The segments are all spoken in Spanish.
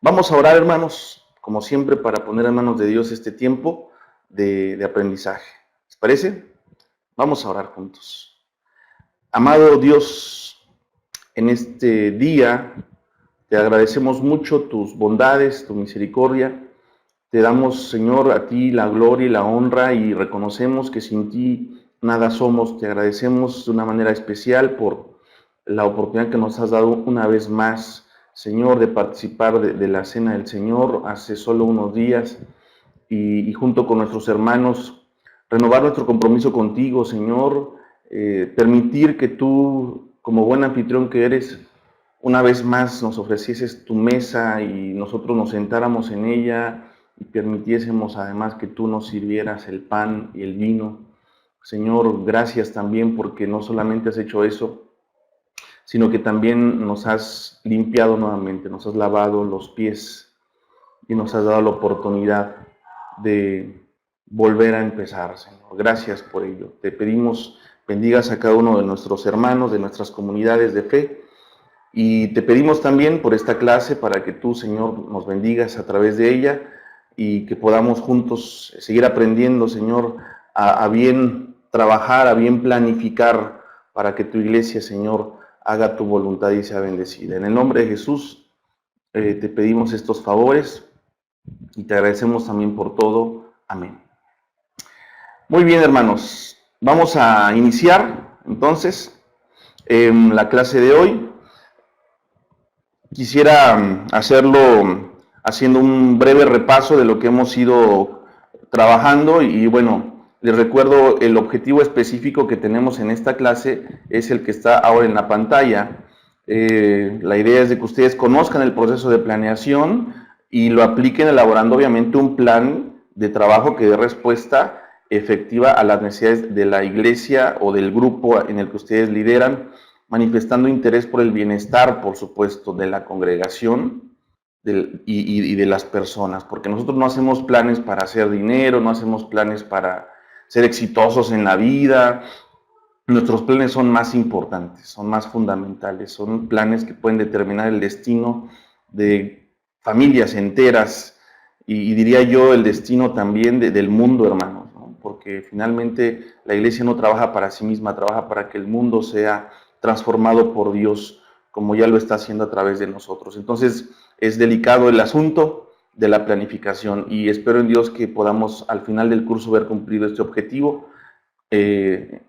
Vamos a orar, hermanos, como siempre, para poner en manos de Dios este tiempo de aprendizaje. ¿Les parece? Vamos a orar juntos. Amado Dios, en este día te agradecemos mucho tus bondades, tu misericordia. Te damos, Señor, a ti la gloria y la honra y reconocemos que sin ti nada somos. Te agradecemos de una manera especial por la oportunidad que nos has dado una vez más, Señor, de participar de la Cena del Señor hace solo unos días y junto con nuestros hermanos renovar nuestro compromiso contigo, Señor, permitir que tú, como buen anfitrión que eres, una vez más nos ofrecieses tu mesa y nosotros nos sentáramos en ella y permitiésemos además que tú nos sirvieras el pan y el vino. Señor, gracias también porque no solamente has hecho eso, sino que también nos has limpiado nuevamente, nos has lavado los pies y nos has dado la oportunidad de volver a empezar, Señor. Gracias por ello. Te pedimos bendigas a cada uno de nuestros hermanos, de nuestras comunidades de fe, y te pedimos también por esta clase para que tú, Señor, nos bendigas a través de ella y que podamos juntos seguir aprendiendo, Señor, a bien trabajar, a bien planificar para que tu iglesia, Señor, haga tu voluntad y sea bendecida. En el nombre de Jesús te pedimos estos favores y te agradecemos también por todo. Amén. Muy bien, hermanos. Vamos a iniciar entonces la clase de hoy. Quisiera hacerlo haciendo un breve repaso de lo que hemos ido trabajando y bueno, les recuerdo el objetivo específico que tenemos en esta clase es el que está ahora en la pantalla. La idea es de que ustedes conozcan el proceso de planeación y lo apliquen elaborando obviamente un plan de trabajo que dé respuesta efectiva a las necesidades de la iglesia o del grupo en el que ustedes lideran, manifestando interés por el bienestar, por supuesto, de la congregación y de las personas, porque nosotros no hacemos planes para hacer dinero, no hacemos planes para ser exitosos en la vida. Nuestros planes son más importantes, son más fundamentales, son planes que pueden determinar el destino de familias enteras y diría yo el destino también del mundo, hermanos, ¿no? Porque finalmente la iglesia no trabaja para sí misma, trabaja para que el mundo sea transformado por Dios, como ya lo está haciendo a través de nosotros. Entonces, es delicado el asunto de la planificación y espero en Dios que podamos al final del curso ver cumplido este objetivo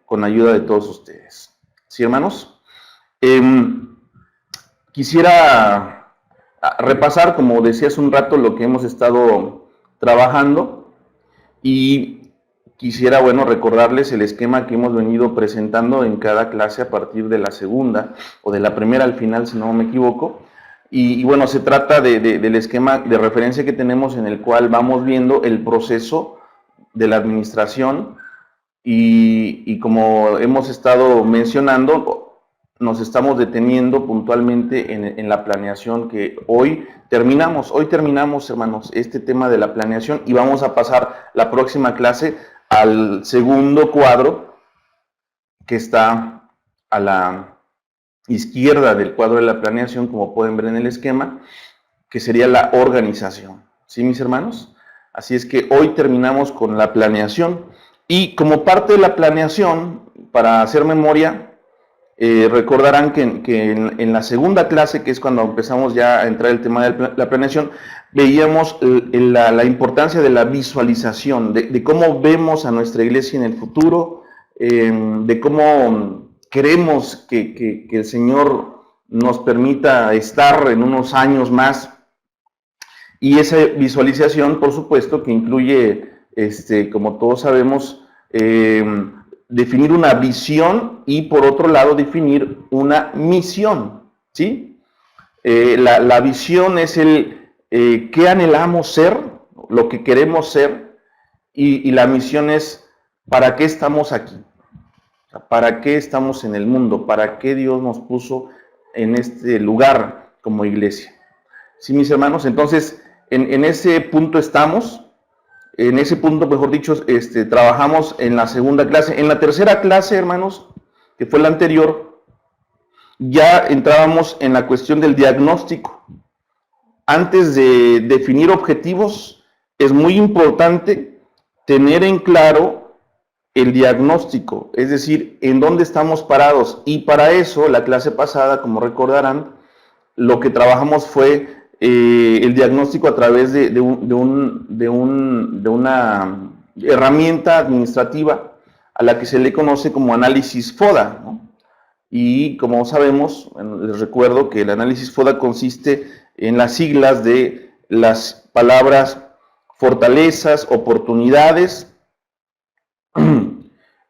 con ayuda de todos ustedes. ¿Sí, hermanos? Quisiera repasar, como decía hace un rato, lo que hemos estado trabajando y quisiera, bueno, recordarles el esquema que hemos venido presentando en cada clase a partir de la segunda o de la primera al final, si no me equivoco. Y bueno, se trata del esquema de referencia que tenemos en el cual vamos viendo el proceso de la administración y como hemos estado mencionando, nos estamos deteniendo puntualmente en la planeación que hoy terminamos. Hoy terminamos, hermanos, este tema de la planeación y vamos a pasar la próxima clase al segundo cuadro que está a la izquierda del cuadro de la planeación, como pueden ver en el esquema, que sería la organización. ¿Sí, mis hermanos? Así es que hoy terminamos con la planeación y como parte de la planeación, para hacer memoria, recordarán que en la segunda clase, que es cuando empezamos ya a entrar el tema de la planeación, veíamos la importancia de la visualización, de cómo vemos a nuestra iglesia en el futuro, de cómo queremos que el Señor nos permita estar en unos años más. Y esa visualización, por supuesto, que incluye, como todos sabemos, definir una visión y, por otro lado, definir una misión, ¿sí? La visión es qué anhelamos ser, lo que queremos ser, y la misión es para qué estamos aquí, o sea, para qué estamos en el mundo, para qué Dios nos puso en este lugar como iglesia. ¿Sí, mis hermanos? Entonces, en ese punto estamos. En ese punto, mejor dicho, trabajamos en la segunda clase. En la tercera clase, hermanos, que fue la anterior, ya entrábamos en la cuestión del diagnóstico. antes de definir objetivos, es muy importante tener en claro el diagnóstico, es decir, en dónde estamos parados. Y para eso, la clase pasada, como recordarán, lo que trabajamos fue el diagnóstico a través de una herramienta administrativa a la que se le conoce como análisis FODA, ¿no? Y como sabemos, les recuerdo que el análisis FODA consiste en las siglas de las palabras fortalezas, oportunidades,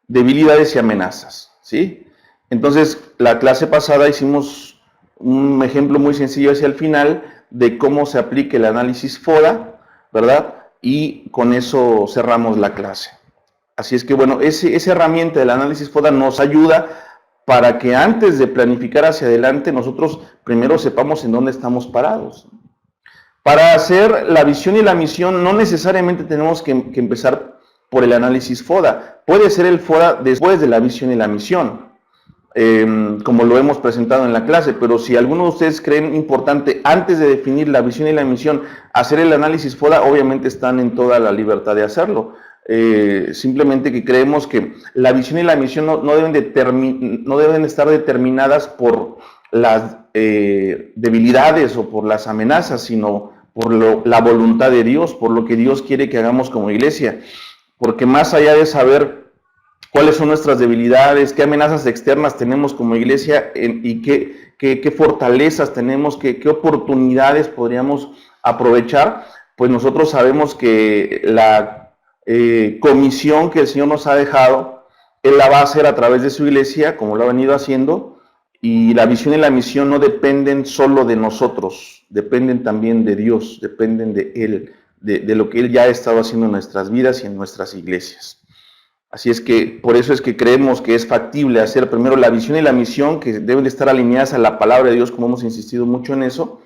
debilidades y amenazas, ¿sí? Entonces, la clase pasada hicimos un ejemplo muy sencillo hacia el final de cómo se aplica el análisis FODA, ¿verdad? Y con eso cerramos la clase. Así es que, bueno, esa herramienta del análisis FODA nos ayuda para que antes de planificar hacia adelante, nosotros primero sepamos en dónde estamos parados. Para hacer la visión y la misión, no necesariamente tenemos que empezar por el análisis FODA. Puede ser el FODA después de la visión y la misión, como lo hemos presentado en la clase, pero si alguno de ustedes creen importante, antes de definir la visión y la misión, hacer el análisis FODA, obviamente están en toda la libertad de hacerlo. Simplemente que creemos que la visión y la misión no deben estar determinadas por las debilidades o por las amenazas, sino por la voluntad de Dios, por lo que Dios quiere que hagamos como iglesia. Porque más allá de saber cuáles son nuestras debilidades, qué amenazas externas tenemos como iglesia y qué fortalezas tenemos, qué oportunidades podríamos aprovechar, pues nosotros sabemos que la comisión que el Señor nos ha dejado, Él la va a hacer a través de su iglesia, como lo ha venido haciendo, y la visión y la misión no dependen solo de nosotros, dependen también de Dios, dependen de Él, de lo que Él ya ha estado haciendo en nuestras vidas y en nuestras iglesias. Así es que por eso es que creemos que es factible hacer primero la visión y la misión, que deben de estar alineadas a la palabra de Dios, como hemos insistido mucho en eso,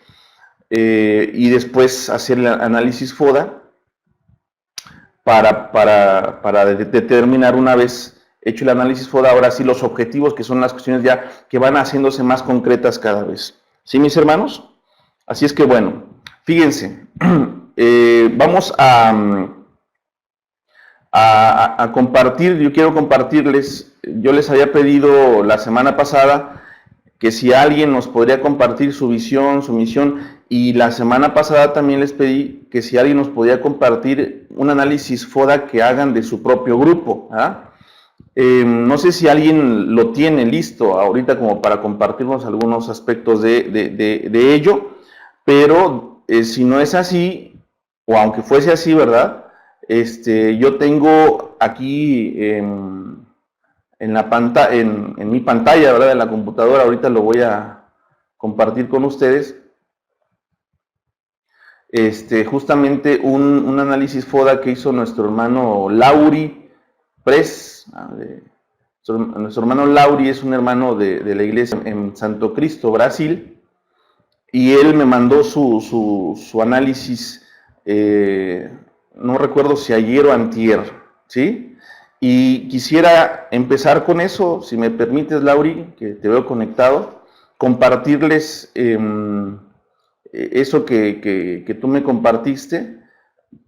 y después hacer el análisis FODA para determinar, una vez hecho el análisis FODA, ahora sí los objetivos, que son las cuestiones ya que van haciéndose más concretas cada vez. ¿Sí, mis hermanos? Así es que bueno, fíjense, vamos a compartir. Yo quiero compartirles, yo les había pedido la semana pasada que si alguien nos podría compartir su visión, su misión, y la semana pasada también les pedí que si alguien nos podía compartir un análisis FODA que hagan de su propio grupo. No sé si alguien lo tiene listo ahorita como para compartirnos algunos aspectos de ello, pero si no es así, o aunque fuese así, ¿verdad? Yo tengo aquí en mi pantalla, ¿verdad? En la computadora, ahorita lo voy a compartir con ustedes. Justamente un análisis FODA que hizo nuestro hermano Lauri Pres. Nuestro hermano Lauri es un hermano de la iglesia en Santo Cristo, Brasil, y él me mandó su análisis, no recuerdo si ayer o antier, ¿sí? Y quisiera empezar con eso, si me permites, Lauri, que te veo conectado, compartirles eso que tú me compartiste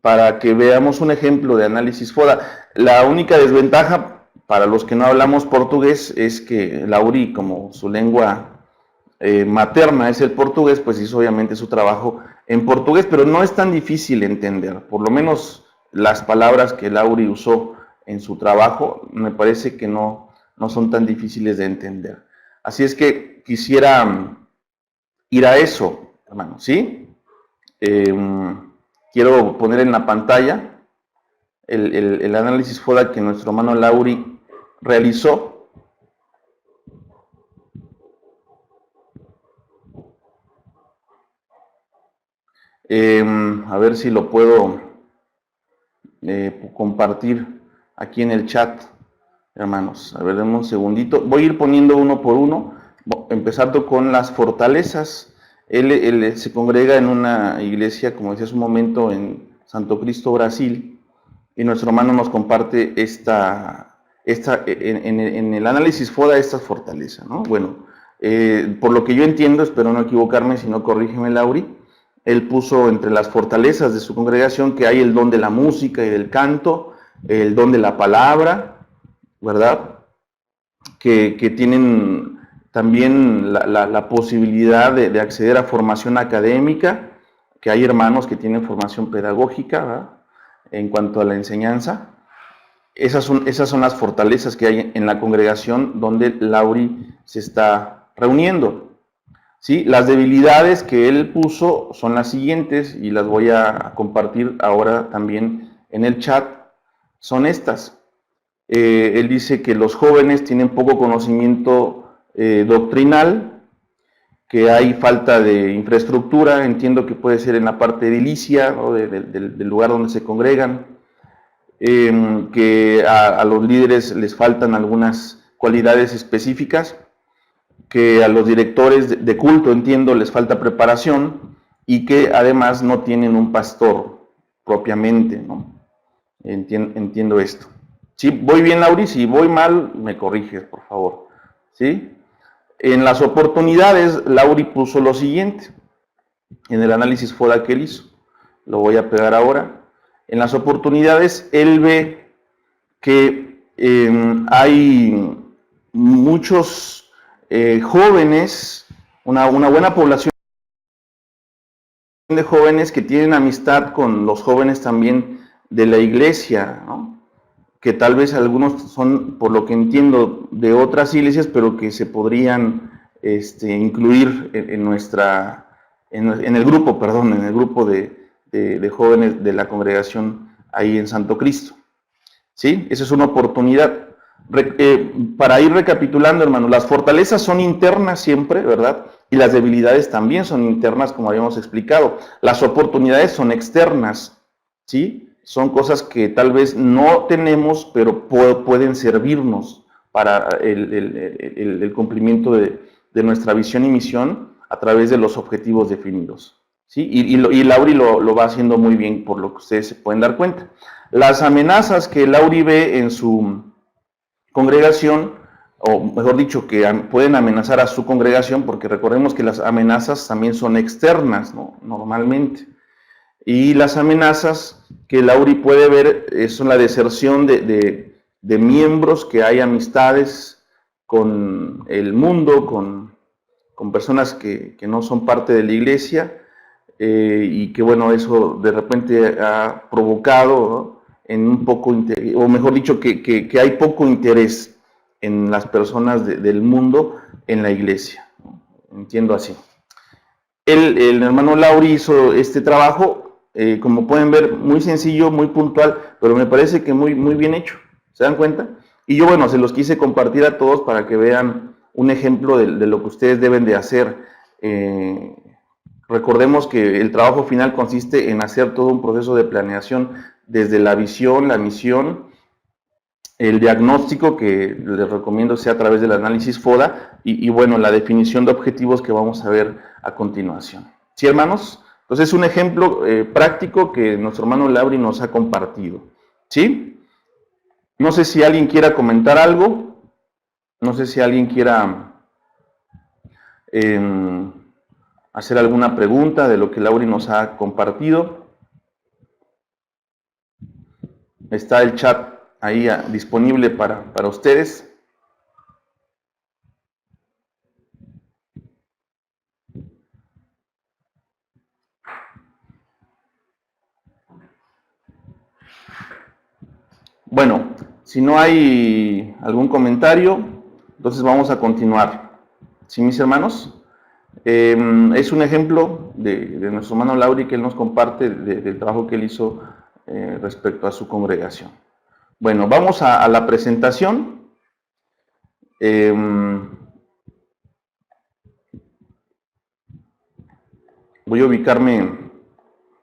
para que veamos un ejemplo de análisis FODA. La única desventaja para los que no hablamos portugués es que Lauri, como su lengua materna es el portugués, pues hizo obviamente su trabajo en portugués, pero no es tan difícil entender. Por lo menos las palabras que Lauri usó en su trabajo me parece que no son tan difíciles de entender. Así es que quisiera ir a eso, hermano, ¿sí? Quiero poner en la pantalla el análisis FODA que nuestro hermano Lauri realizó. A ver si lo puedo compartir aquí en el chat, hermanos. A ver, denme un segundito. Voy a ir poniendo uno por uno, empezando con las fortalezas. Él se congrega en una iglesia, como decía hace un momento, en Santo Cristo, Brasil, y nuestro hermano nos comparte en el análisis FODA esta fortaleza, ¿no? Bueno, por lo que yo entiendo, espero no equivocarme, si no corrígeme, Lauri, Él puso entre las fortalezas de su congregación que hay el don de la música y del canto, el don de la palabra, ¿verdad? Que tienen también la posibilidad de acceder a formación académica, que hay hermanos que tienen formación pedagógica, ¿verdad? En cuanto a la enseñanza. Esas son las fortalezas que hay en la congregación donde Lauri se está reuniendo. ¿Sí? Las debilidades que él puso son las siguientes y las voy a compartir ahora también en el chat. Son estas. Él dice que los jóvenes tienen poco conocimiento doctrinal, que hay falta de infraestructura, entiendo que puede ser en la parte edilicia, ¿no? del lugar donde se congregan, que a los líderes les faltan algunas cualidades específicas, que a los directores de culto, entiendo, les falta preparación y que además no tienen un pastor propiamente, ¿no? Entiendo esto. ¿Sí? ¿Voy bien, Lauri? Si voy mal, me corriges, por favor. ¿Sí? En las oportunidades, Lauri puso lo siguiente, en el análisis FODA que él hizo. Lo voy a pegar ahora. En las oportunidades, él ve que hay muchos jóvenes, una buena población de jóvenes que tienen amistad con los jóvenes también de la iglesia, ¿no? Que tal vez algunos son, por lo que entiendo, de otras iglesias, pero que se podrían incluir en el grupo de jóvenes de la congregación ahí en Santo Cristo. ¿Sí? Esa es una oportunidad. Para ir recapitulando, hermanos, las fortalezas son internas siempre, ¿verdad? Y las debilidades también son internas, como habíamos explicado. Las oportunidades son externas, ¿sí? Son cosas que tal vez no tenemos, pero pueden servirnos para el cumplimiento de nuestra visión y misión a través de los objetivos definidos. ¿Sí? Y Lauri lo va haciendo muy bien, por lo que ustedes se pueden dar cuenta. Las amenazas que Lauri ve en su congregación, o mejor dicho, que pueden amenazar a su congregación, porque recordemos que las amenazas también son externas, ¿no? Normalmente. Y las amenazas que Lauri puede ver son la deserción de miembros, que hay amistades con el mundo, con personas que no son parte de la iglesia, y que bueno, eso de repente ha provocado, ¿no? En un poco, o mejor dicho, que hay poco interés en las personas del mundo en la iglesia, ¿no? Entiendo así. El hermano Lauri hizo este trabajo, como pueden ver, muy sencillo, muy puntual, pero me parece que muy bien hecho. ¿Se dan cuenta? Y yo, bueno, se los quise compartir a todos para que vean un ejemplo de lo que ustedes deben de hacer. Recordemos que el trabajo final consiste en hacer todo un proceso de planeación desde la visión, la misión, el diagnóstico, que les recomiendo sea a través del análisis FODA, y bueno, la definición de objetivos que vamos a ver a continuación. ¿Sí, hermanos? Entonces es un ejemplo práctico que nuestro hermano Lauri nos ha compartido. ¿Sí? No sé si alguien quiera comentar algo, no sé si alguien quiera hacer alguna pregunta de lo que Lauri nos ha compartido. Está el chat ahí disponible para ustedes. Bueno, si no hay algún comentario, entonces vamos a continuar. ¿Sí, mis hermanos? Es un ejemplo de nuestro hermano Lauri que él nos comparte del trabajo que él hizo respecto a su congregación. Bueno, vamos a la presentación. Voy a ubicarme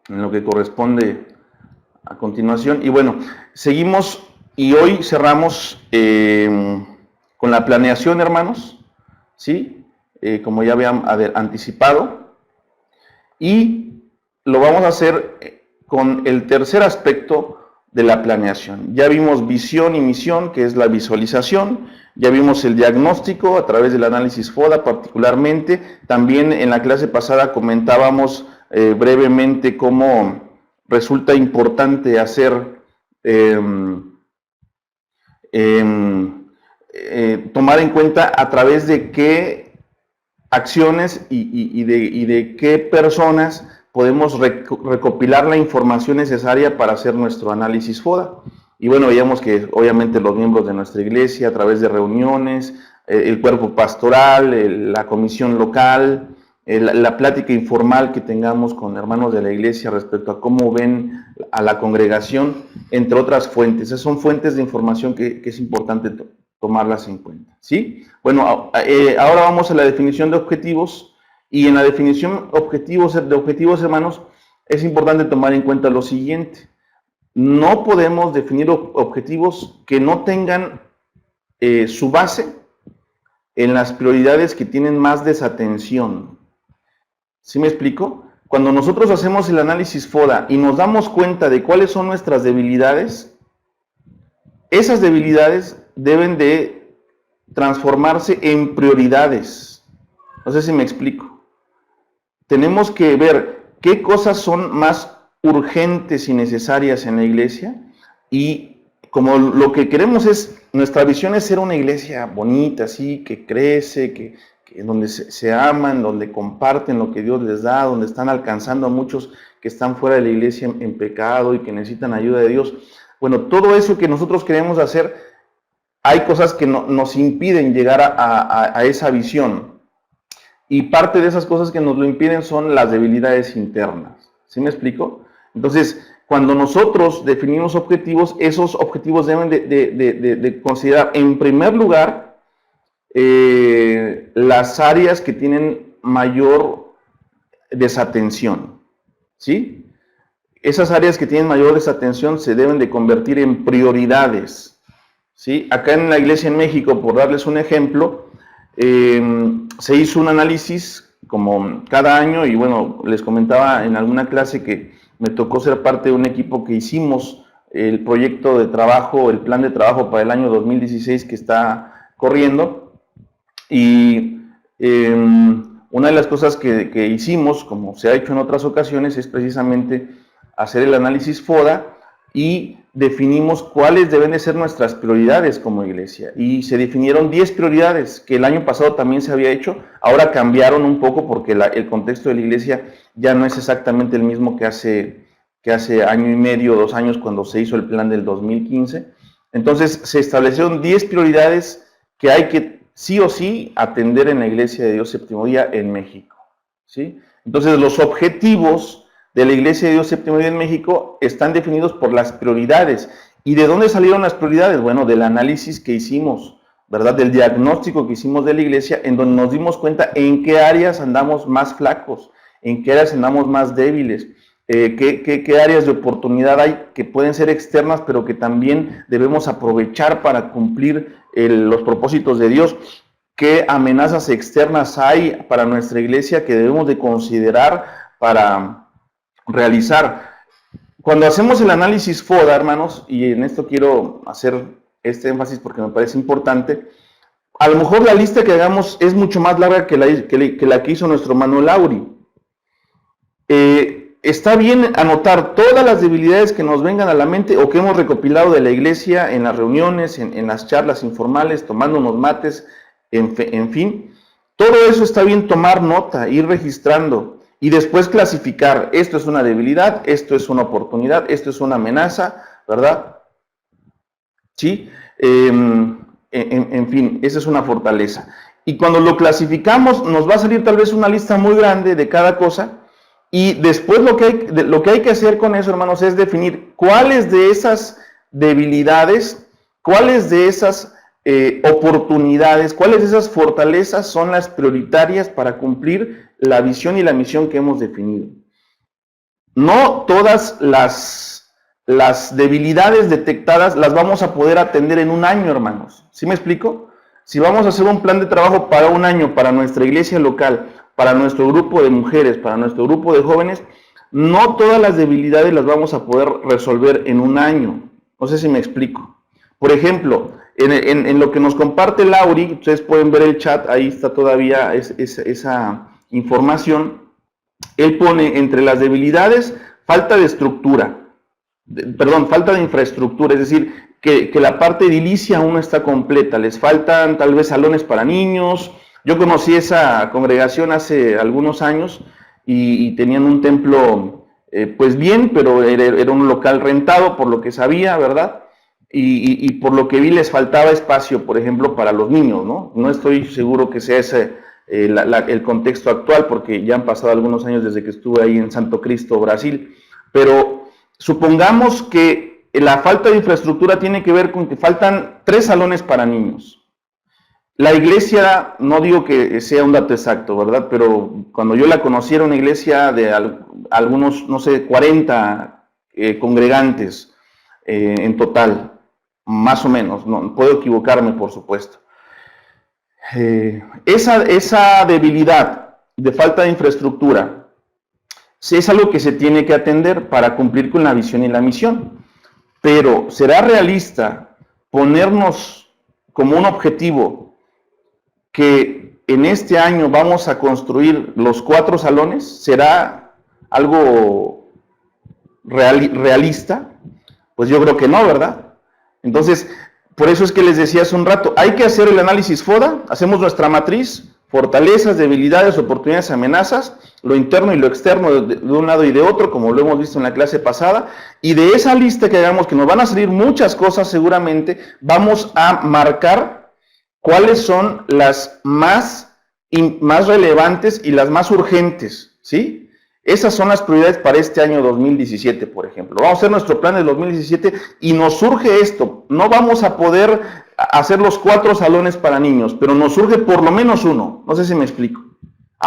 en lo que corresponde a continuación. Y bueno, seguimos y hoy cerramos con la planeación, hermanos, ¿sí? Como ya habían anticipado. Y lo vamos a hacer con el tercer aspecto de la planeación. Ya vimos visión y misión, que es la visualización. Ya vimos el diagnóstico a través del análisis FODA particularmente. También en la clase pasada comentábamos brevemente cómo resulta importante hacer, tomar en cuenta a través de qué acciones y de qué personas podemos recopilar la información necesaria para hacer nuestro análisis FODA. Y bueno, veíamos que obviamente los miembros de nuestra iglesia, a través de reuniones, el cuerpo pastoral, la comisión local, la plática informal que tengamos con hermanos de la iglesia respecto a cómo ven a la congregación, entre otras fuentes. Esas son fuentes de información que es importante tomarlas en cuenta, ¿sí? Bueno, ahora vamos a la definición de objetivos, y en la definición de objetivos, hermanos, es importante tomar en cuenta lo siguiente. No podemos definir objetivos que no tengan su base en las prioridades que tienen más desatención. ¿Sí me explico? Cuando nosotros hacemos el análisis FODA y nos damos cuenta de cuáles son nuestras debilidades, esas debilidades deben de transformarse en prioridades. No sé si me explico. Tenemos que ver qué cosas son más urgentes y necesarias en la iglesia, y como lo que queremos es, nuestra visión es ser una iglesia bonita, así, que crece, que donde se aman, donde comparten lo que Dios les da, donde están alcanzando a muchos que están fuera de la iglesia en pecado y que necesitan ayuda de Dios. Bueno, todo eso que nosotros queremos hacer, hay cosas que nos impiden llegar a esa visión. Y parte de esas cosas que nos lo impiden son las debilidades internas. ¿Sí me explico? Entonces, cuando nosotros definimos objetivos, esos objetivos deben de considerar, en primer lugar, las áreas que tienen mayor desatención. ¿Sí? Esas áreas que tienen mayor desatención se deben de convertir en prioridades. ¿Sí? Acá en la iglesia en México, por darles un ejemplo, se hizo un análisis como cada año, y bueno, les comentaba en alguna clase que me tocó ser parte de un equipo que hicimos el proyecto de trabajo, el plan de trabajo para el año 2016 que está corriendo, y una de las cosas que hicimos, como se ha hecho en otras ocasiones, es precisamente hacer el análisis FODA, y definimos cuáles deben de ser nuestras prioridades como iglesia. Y se definieron 10 prioridades, que el año pasado también se había hecho. Ahora cambiaron un poco porque el contexto de la iglesia ya no es exactamente el mismo que hace año y medio, 2 años, cuando se hizo el plan del 2015. Entonces se establecieron 10 prioridades que hay que sí o sí atender en la Iglesia de Dios Séptimo Día en México, ¿sí? Entonces los objetivos de la Iglesia de Dios Séptimo Día en México están definidos por las prioridades. ¿Y de dónde salieron las prioridades? Bueno, del análisis que hicimos, ¿verdad? Del diagnóstico que hicimos de la iglesia, en donde nos dimos cuenta en qué áreas andamos más flacos, en qué áreas andamos más débiles, qué áreas de oportunidad hay que pueden ser externas, pero que también debemos aprovechar para cumplir los propósitos de Dios. ¿Qué amenazas externas hay para nuestra iglesia que debemos de considerar para realizar? Cuando hacemos el análisis FODA, hermanos, y en esto quiero hacer este énfasis porque me parece importante, a lo mejor la lista que hagamos es mucho más larga que la que hizo nuestro hermano Lauri. Está bien anotar todas las debilidades que nos vengan a la mente o que hemos recopilado de la iglesia en las reuniones, en las charlas informales, tomando unos mates, en fin. Todo eso está bien tomar nota, ir registrando. Y después clasificar, esto es una debilidad, esto es una oportunidad, esto es una amenaza, ¿verdad? ¿Sí? En fin, esa es una fortaleza. Y cuando lo clasificamos, nos va a salir tal vez una lista muy grande de cada cosa, y después lo que hay que hacer con eso, hermanos, es definir cuáles de esas debilidades, cuáles de esas oportunidades, cuáles de esas fortalezas son las prioritarias para cumplir la visión y la misión que hemos definido. No todas las debilidades detectadas las vamos a poder atender en un año, hermanos. ¿Sí me explico? Si vamos a hacer un plan de trabajo para un año, para nuestra iglesia local, para nuestro grupo de mujeres, para nuestro grupo de jóvenes, no todas las debilidades las vamos a poder resolver en un año. No sé si me explico. Por ejemplo, en lo que nos comparte Lauri, ustedes pueden ver el chat, ahí está todavía esa información. él pone entre las debilidades falta de estructura, falta de infraestructura, es decir, que la parte edilicia aún no está completa, les faltan tal vez salones para niños. Yo conocí esa congregación hace algunos años y tenían un templo, pues bien, pero era un local rentado por lo que sabía, ¿verdad? Y por lo que vi les faltaba espacio, por ejemplo, para los niños, ¿no? No estoy seguro que sea ese el contexto actual, porque ya han pasado algunos años desde que estuve ahí en Santo Cristo, Brasil, pero supongamos que la falta de infraestructura tiene que ver con que faltan 3 salones para niños. La iglesia, no digo que sea un dato exacto, ¿verdad? Pero cuando yo la conocí era una iglesia de algunos, no sé, 40 congregantes en total, más o menos. No puedo equivocarme, por supuesto. Esa debilidad de falta de infraestructura es algo que se tiene que atender para cumplir con la visión y la misión. Pero ¿será realista ponernos como un objetivo que en este año vamos a construir los 4 salones? ¿Será algo realista? Pues yo creo que no, ¿verdad? Entonces, por eso es que les decía hace un rato, hay que hacer el análisis FODA, hacemos nuestra matriz, fortalezas, debilidades, oportunidades, amenazas, lo interno y lo externo de un lado y de otro, como lo hemos visto en la clase pasada, y de esa lista que hagamos, que nos van a salir muchas cosas seguramente, vamos a marcar cuáles son las más relevantes y las más urgentes, ¿sí? Esas son las prioridades para este año 2017, por ejemplo. Vamos a hacer nuestro plan de 2017 y nos surge esto. No vamos a poder hacer los 4 salones para niños, pero nos surge por lo menos uno. No sé si me explico.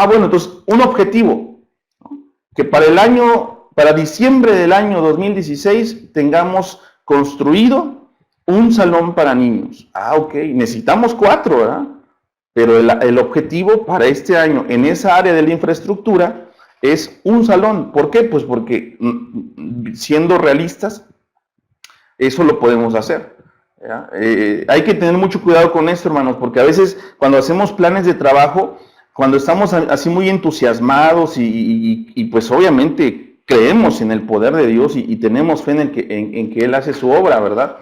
Bueno, entonces, un objetivo, ¿no? Que para diciembre del año 2016 tengamos construido un salón para niños. Ok, necesitamos 4, ¿verdad? Pero el objetivo para este año en esa área de la infraestructura es un salón. ¿Por qué? Pues porque, siendo realistas, eso lo podemos hacer. Hay que tener mucho cuidado con esto, hermanos, porque a veces cuando hacemos planes de trabajo, cuando estamos así muy entusiasmados y pues obviamente creemos en el poder de Dios y tenemos fe en que Él hace su obra, ¿verdad?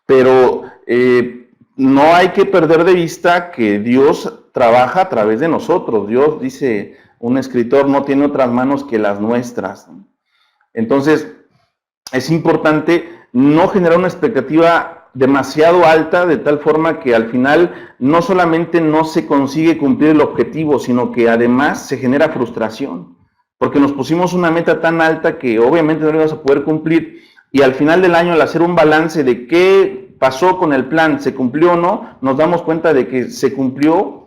Pero no hay que perder de vista que Dios trabaja a través de nosotros. Dios, dice un escritor, no tiene otras manos que las nuestras. Entonces, es importante no generar una expectativa demasiado alta, de tal forma que al final no solamente no se consigue cumplir el objetivo, sino que además se genera frustración, porque nos pusimos una meta tan alta que obviamente no la íbamos a poder cumplir, y al final del año, al hacer un balance de qué pasó con el plan, se cumplió o no, nos damos cuenta de que se cumplió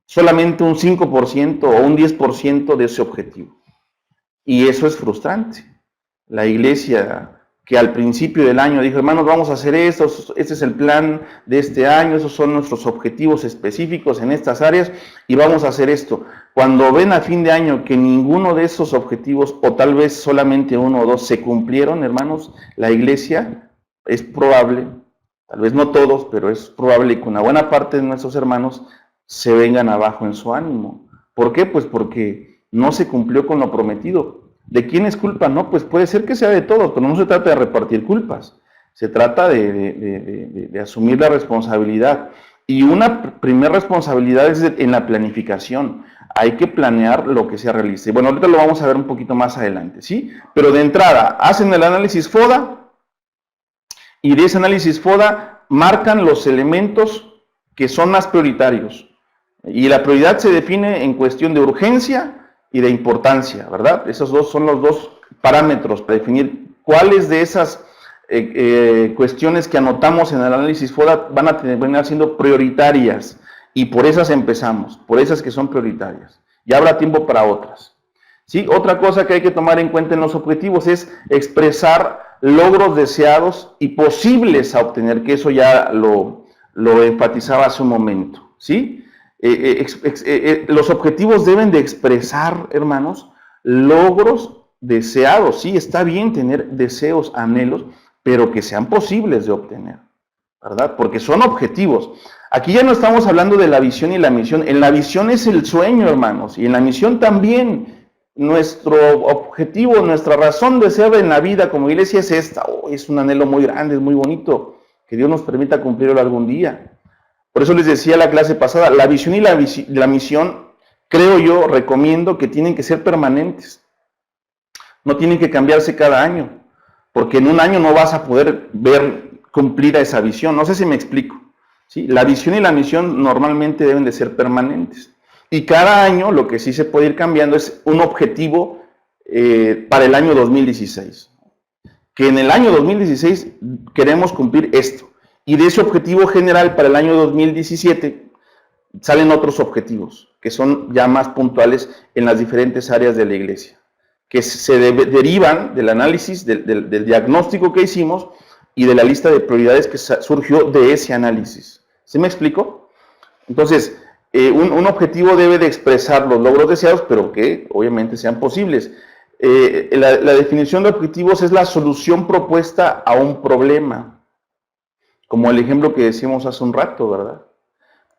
solamente un 5% o un 10% de ese objetivo. Y eso es frustrante. La iglesia que al principio del año dijo, hermanos, vamos a hacer esto, este es el plan de este año, esos son nuestros objetivos específicos en estas áreas y vamos a hacer esto. Cuando ven a fin de año que ninguno de esos objetivos, o tal vez solamente 1 o 2 se cumplieron, hermanos, la iglesia es probable, tal vez no todos, pero es probable que una buena parte de nuestros hermanos se vengan abajo en su ánimo. ¿Por qué? Pues porque no se cumplió con lo prometido. ¿De quién es culpa? No, pues puede ser que sea de todos, pero no se trata de repartir culpas. Se trata de asumir la responsabilidad. Y una primera responsabilidad es en la planificación. Hay que planear lo que sea realista. Y bueno, ahorita lo vamos a ver un poquito más adelante, ¿sí? Pero de entrada, hacen el análisis FODA y de ese análisis FODA marcan los elementos que son más prioritarios. Y la prioridad se define en cuestión de urgencia y de importancia, ¿verdad? Esos dos son los 2 parámetros para definir cuáles de esas cuestiones que anotamos en el análisis FODA van a terminar siendo prioritarias. Y por esas empezamos, por esas que son prioritarias. Ya habrá tiempo para otras. ¿Sí? Otra cosa que hay que tomar en cuenta en los objetivos es expresar logros deseados y posibles a obtener, que eso ya lo enfatizaba hace un momento, ¿sí? Los objetivos deben de expresar, hermanos, logros deseados. Sí, está bien tener deseos, anhelos, pero que sean posibles de obtener, ¿verdad? Porque son objetivos. Aquí ya no estamos hablando de la visión y la misión. En la visión es el sueño, hermanos, y en la misión también. nuestro objetivo, nuestra razón de ser en la vida como iglesia es esta. Oh, es un anhelo muy grande, es muy bonito, que Dios nos permita cumplirlo algún día. Por eso les decía la clase pasada, la visión y la misión, creo yo, recomiendo que tienen que ser permanentes. No tienen que cambiarse cada año, porque en un año no vas a poder ver cumplida esa visión. No sé si me explico. ¿Sí? La visión y la misión normalmente deben de ser permanentes. Y cada año lo que sí se puede ir cambiando es un objetivo para el año 2016. Que en el año 2016 queremos cumplir esto. Y de ese objetivo general para el año 2017 salen otros objetivos, que son ya más puntuales en las diferentes áreas de la iglesia, que se derivan del análisis, del diagnóstico que hicimos y de la lista de prioridades que surgió de ese análisis. ¿Sí me explico? Entonces, un objetivo debe de expresar los logros deseados, pero que obviamente sean posibles. La definición de objetivos es la solución propuesta a un problema, como el ejemplo que decíamos hace un rato, ¿verdad?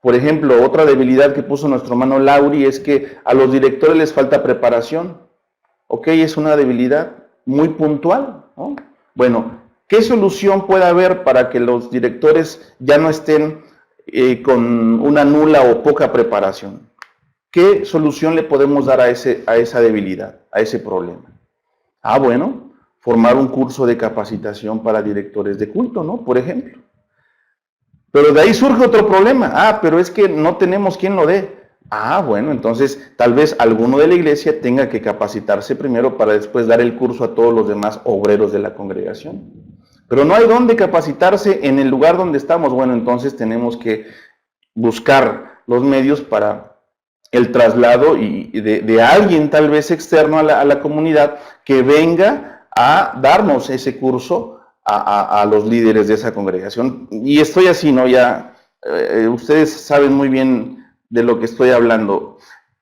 Por ejemplo, otra debilidad que puso nuestro hermano Lauri es que a los directores les falta preparación. Ok, es una debilidad muy puntual, ¿no? Bueno, ¿qué solución puede haber para que los directores ya no estén con una nula o poca preparación? ¿Qué solución le podemos dar a esa debilidad, a ese problema? Ah, bueno, formar un curso de capacitación para directores de culto, ¿no? Por ejemplo. Pero de ahí surge otro problema. Ah, pero es que no tenemos quien lo dé. Ah, bueno, entonces tal vez alguno de la iglesia tenga que capacitarse primero para después dar el curso a todos los demás obreros de la congregación. Pero no hay dónde capacitarse en el lugar donde estamos. Bueno, entonces tenemos que buscar los medios para el traslado y de alguien tal vez externo a la comunidad que venga a darnos ese curso a los líderes de esa congregación. Y estoy así, ¿no? Ya ustedes saben muy bien de lo que estoy hablando.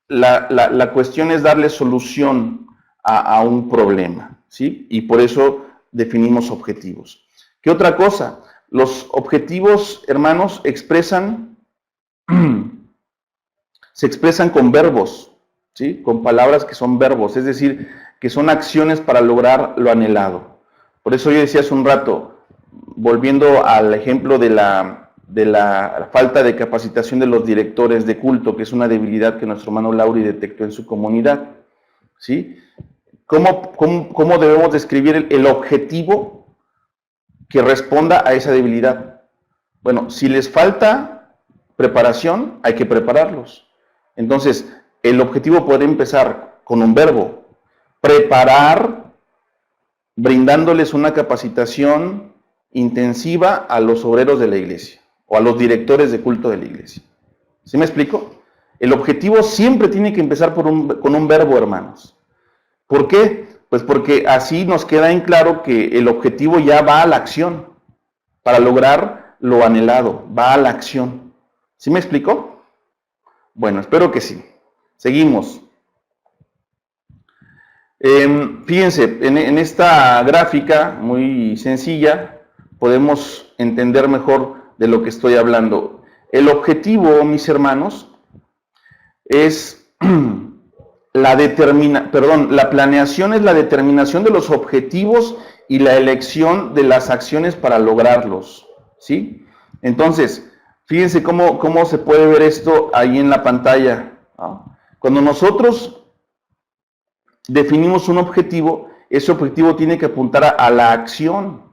La cuestión es darle solución a un problema, ¿sí? Y por eso definimos objetivos. ¿Qué otra cosa? Los objetivos, hermanos, se expresan con verbos, ¿sí? Con palabras que son verbos, es decir, que son acciones para lograr lo anhelado. Por eso yo decía hace un rato, volviendo al ejemplo de la falta de capacitación de los directores de culto, que es una debilidad que nuestro hermano Lauri detectó en su comunidad, ¿sí? ¿Cómo debemos describir el objetivo que responda a esa debilidad? Bueno, si les falta preparación, hay que prepararlos. Entonces, el objetivo puede empezar con un verbo, preparar, brindándoles una capacitación intensiva a los obreros de la iglesia o a los directores de culto de la iglesia. ¿Sí me explico? El objetivo siempre tiene que empezar con un verbo, hermanos. ¿Por qué? Pues porque así nos queda en claro que el objetivo ya va a la acción para lograr lo anhelado, va a la acción. ¿Sí me explico? Bueno, espero que sí. Seguimos. Fíjense, en esta gráfica muy sencilla podemos entender mejor de lo que estoy hablando. El objetivo, mis hermanos, es la planeación es la determinación de los objetivos y la elección de las acciones para lograrlos, ¿sí? Entonces, fíjense cómo se puede ver esto ahí en la pantalla, ¿no? Cuando nosotros definimos un objetivo, ese objetivo tiene que apuntar a la acción,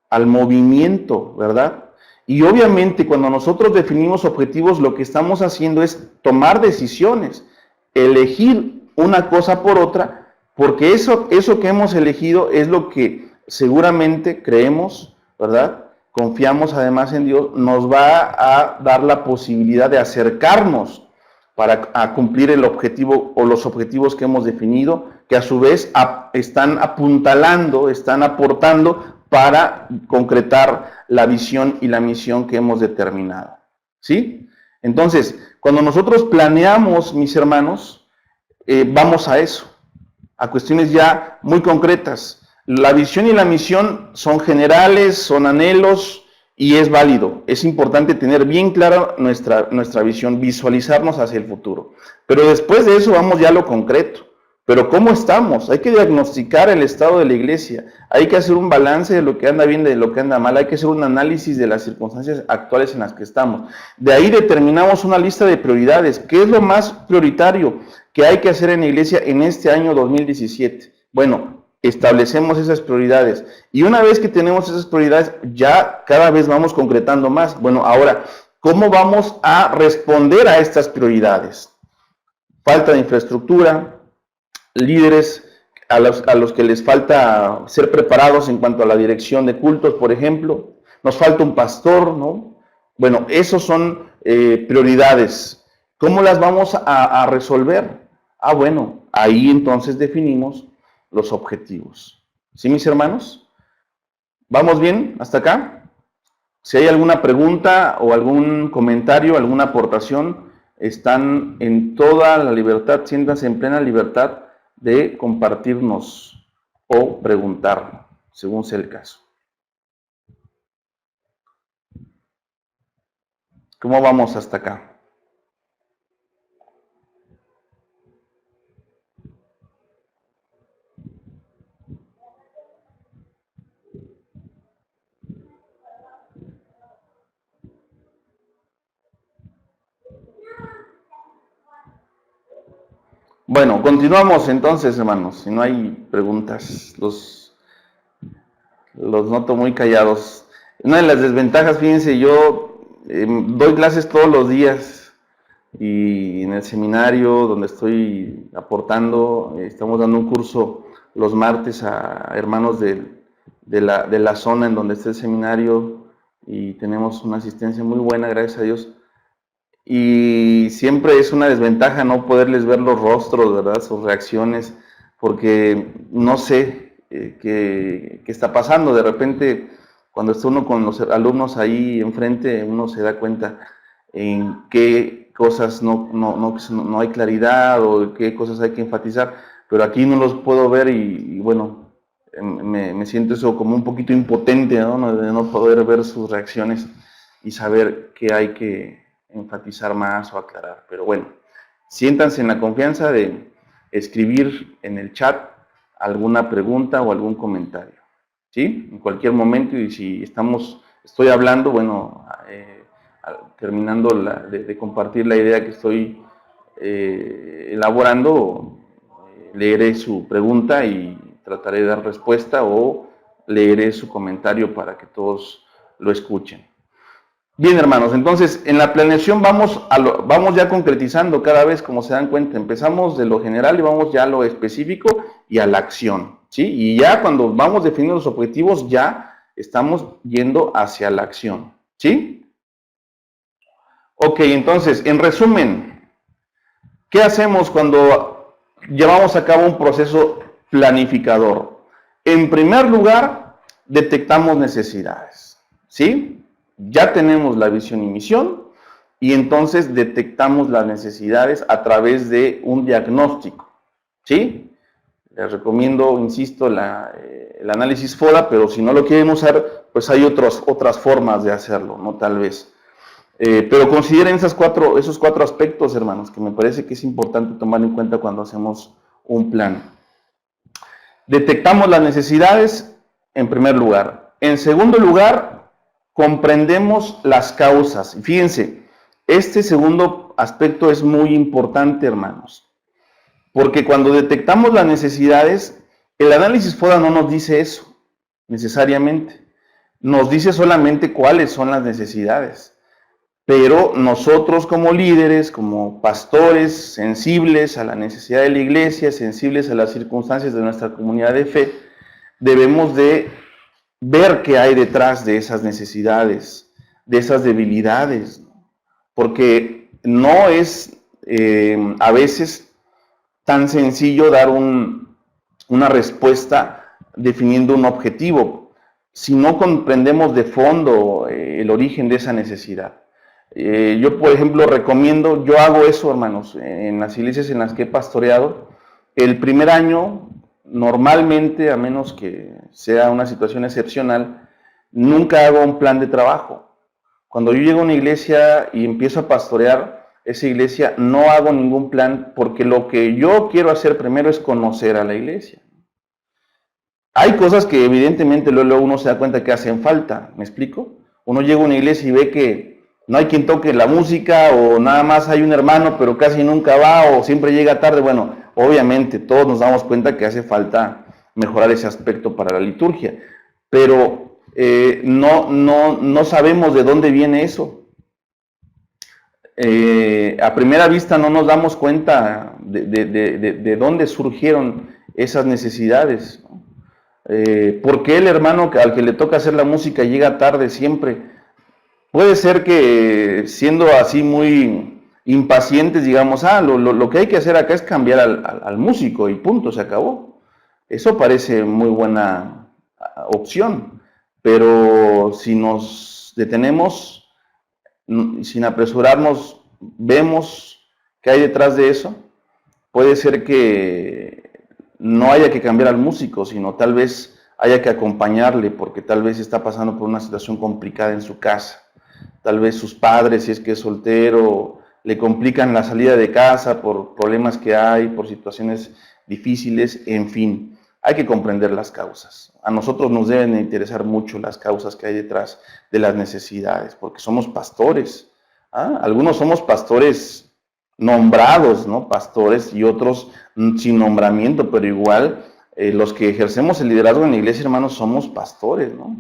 al movimiento, ¿verdad? Y obviamente cuando nosotros definimos objetivos, lo que estamos haciendo es tomar decisiones, elegir una cosa por otra, porque eso que hemos elegido es lo que seguramente creemos, ¿verdad? Confiamos además en Dios, nos va a dar la posibilidad de acercarnos para cumplir el objetivo o los objetivos que hemos definido, que a su vez están apuntalando, están aportando para concretar la visión y la misión que hemos determinado. ¿Sí? Entonces, cuando nosotros planeamos, mis hermanos, vamos a eso, a cuestiones ya muy concretas. La visión y la misión son generales, son anhelos, y es válido, es importante tener bien clara nuestra visión, visualizarnos hacia el futuro. Pero después de eso vamos ya a lo concreto. Pero ¿cómo estamos? Hay que diagnosticar el estado de la iglesia, hay que hacer un balance de lo que anda bien, de lo que anda mal, hay que hacer un análisis de las circunstancias actuales en las que estamos. De ahí determinamos una lista de prioridades. ¿Qué es lo más prioritario que hay que hacer en la iglesia en este año 2017? Bueno, establecemos esas prioridades. Y una vez que tenemos esas prioridades, ya cada vez vamos concretando más. Bueno, ahora, ¿cómo vamos a responder a estas prioridades? Falta de infraestructura, líderes a los que les falta ser preparados en cuanto a la dirección de cultos, por ejemplo. Nos falta un pastor, ¿no? Bueno, esos son prioridades. ¿Cómo las vamos a resolver? Ah, bueno, ahí entonces definimos los objetivos. ¿Sí, mis hermanos? ¿Vamos bien hasta acá? Si hay alguna pregunta o algún comentario, alguna aportación, están en toda la libertad, siéntanse en plena libertad de compartirnos o preguntar, según sea el caso. ¿Cómo vamos hasta acá? Bueno, continuamos entonces, hermanos. Si no hay preguntas, los noto muy callados. Una de las desventajas, fíjense, yo doy clases todos los días y en el seminario donde estoy aportando, estamos dando un curso los martes a hermanos de la zona en donde está el seminario y tenemos una asistencia muy buena, gracias a Dios. Y siempre es una desventaja no poderles ver los rostros, ¿verdad? Sus reacciones, porque no sé qué está pasando. De repente, cuando está uno con los alumnos ahí enfrente, uno se da cuenta en qué cosas no hay claridad o qué cosas hay que enfatizar, pero aquí no los puedo ver y bueno, me siento eso como un poquito impotente, ¿no? De no poder ver sus reacciones y saber qué hay que enfatizar más o aclarar. Pero bueno, siéntanse en la confianza de escribir en el chat alguna pregunta o algún comentario, ¿sí? En cualquier momento, y si estoy hablando, bueno, terminando de compartir la idea que estoy elaborando, leeré su pregunta y trataré de dar respuesta o leeré su comentario para que todos lo escuchen. Bien, hermanos, entonces en la planeación vamos ya concretizando cada vez, como se dan cuenta, empezamos de lo general y vamos ya a lo específico y a la acción, ¿sí? Y ya cuando vamos definiendo los objetivos, ya estamos yendo hacia la acción, ¿sí? Ok, entonces, en resumen, ¿qué hacemos cuando llevamos a cabo un proceso planificador? En primer lugar, detectamos necesidades, ¿sí? Ya tenemos la visión y misión y entonces detectamos las necesidades a través de un diagnóstico, ¿sí? Les recomiendo, insisto, el análisis FODA, pero si no lo quieren usar, pues hay otras formas de hacerlo, ¿no? Tal vez. Pero consideren esos cuatro aspectos, hermanos, que me parece que es importante tomar en cuenta cuando hacemos un plan. Detectamos las necesidades en primer lugar. En segundo lugar, comprendemos las causas. Fíjense, este segundo aspecto es muy importante, hermanos, porque cuando detectamos las necesidades, el análisis FODA no nos dice eso necesariamente. Nos dice solamente cuáles son las necesidades. Pero nosotros como líderes, como pastores, sensibles a la necesidad de la iglesia, sensibles a las circunstancias de nuestra comunidad de fe, debemos de ver qué hay detrás de esas necesidades, de esas debilidades, porque no es a veces tan sencillo dar una respuesta definiendo un objetivo, si no comprendemos de fondo el origen de esa necesidad. Yo, por ejemplo, yo hago eso, hermanos, en las iglesias en las que he pastoreado. El primer año, normalmente, a menos que sea una situación excepcional, nunca hago un plan de trabajo. Cuando yo llego a una iglesia y empiezo a pastorear, esa iglesia, no hago ningún plan, porque lo que yo quiero hacer primero es conocer a la iglesia. Hay cosas que evidentemente luego uno se da cuenta que hacen falta, ¿me explico? Uno llega a una iglesia y ve que no hay quien toque la música, o nada más hay un hermano pero casi nunca va, o siempre llega tarde. Bueno, obviamente todos nos damos cuenta que hace falta mejorar ese aspecto para la liturgia, pero no sabemos de dónde viene eso. A primera vista no nos damos cuenta de dónde surgieron esas necesidades, ¿no? ¿Por qué el hermano al que le toca hacer la música llega tarde siempre? Puede ser que siendo así muy impacientes digamos, lo que hay que hacer acá es cambiar al músico y punto, se acabó. Eso parece muy buena opción, pero si nos detenemos, sin apresurarnos, vemos qué hay detrás de eso, puede ser que no haya que cambiar al músico, sino tal vez haya que acompañarle, porque tal vez está pasando por una situación complicada en su casa. Tal vez sus padres, si es que es soltero, le complican la salida de casa por problemas que hay, por situaciones difíciles, en fin, hay que comprender las causas. A nosotros nos deben interesar mucho las causas que hay detrás de las necesidades, porque somos pastores. Algunos somos pastores nombrados, ¿no? Pastores, y otros sin nombramiento, pero igual los que ejercemos el liderazgo en la iglesia, hermanos, somos pastores, ¿no?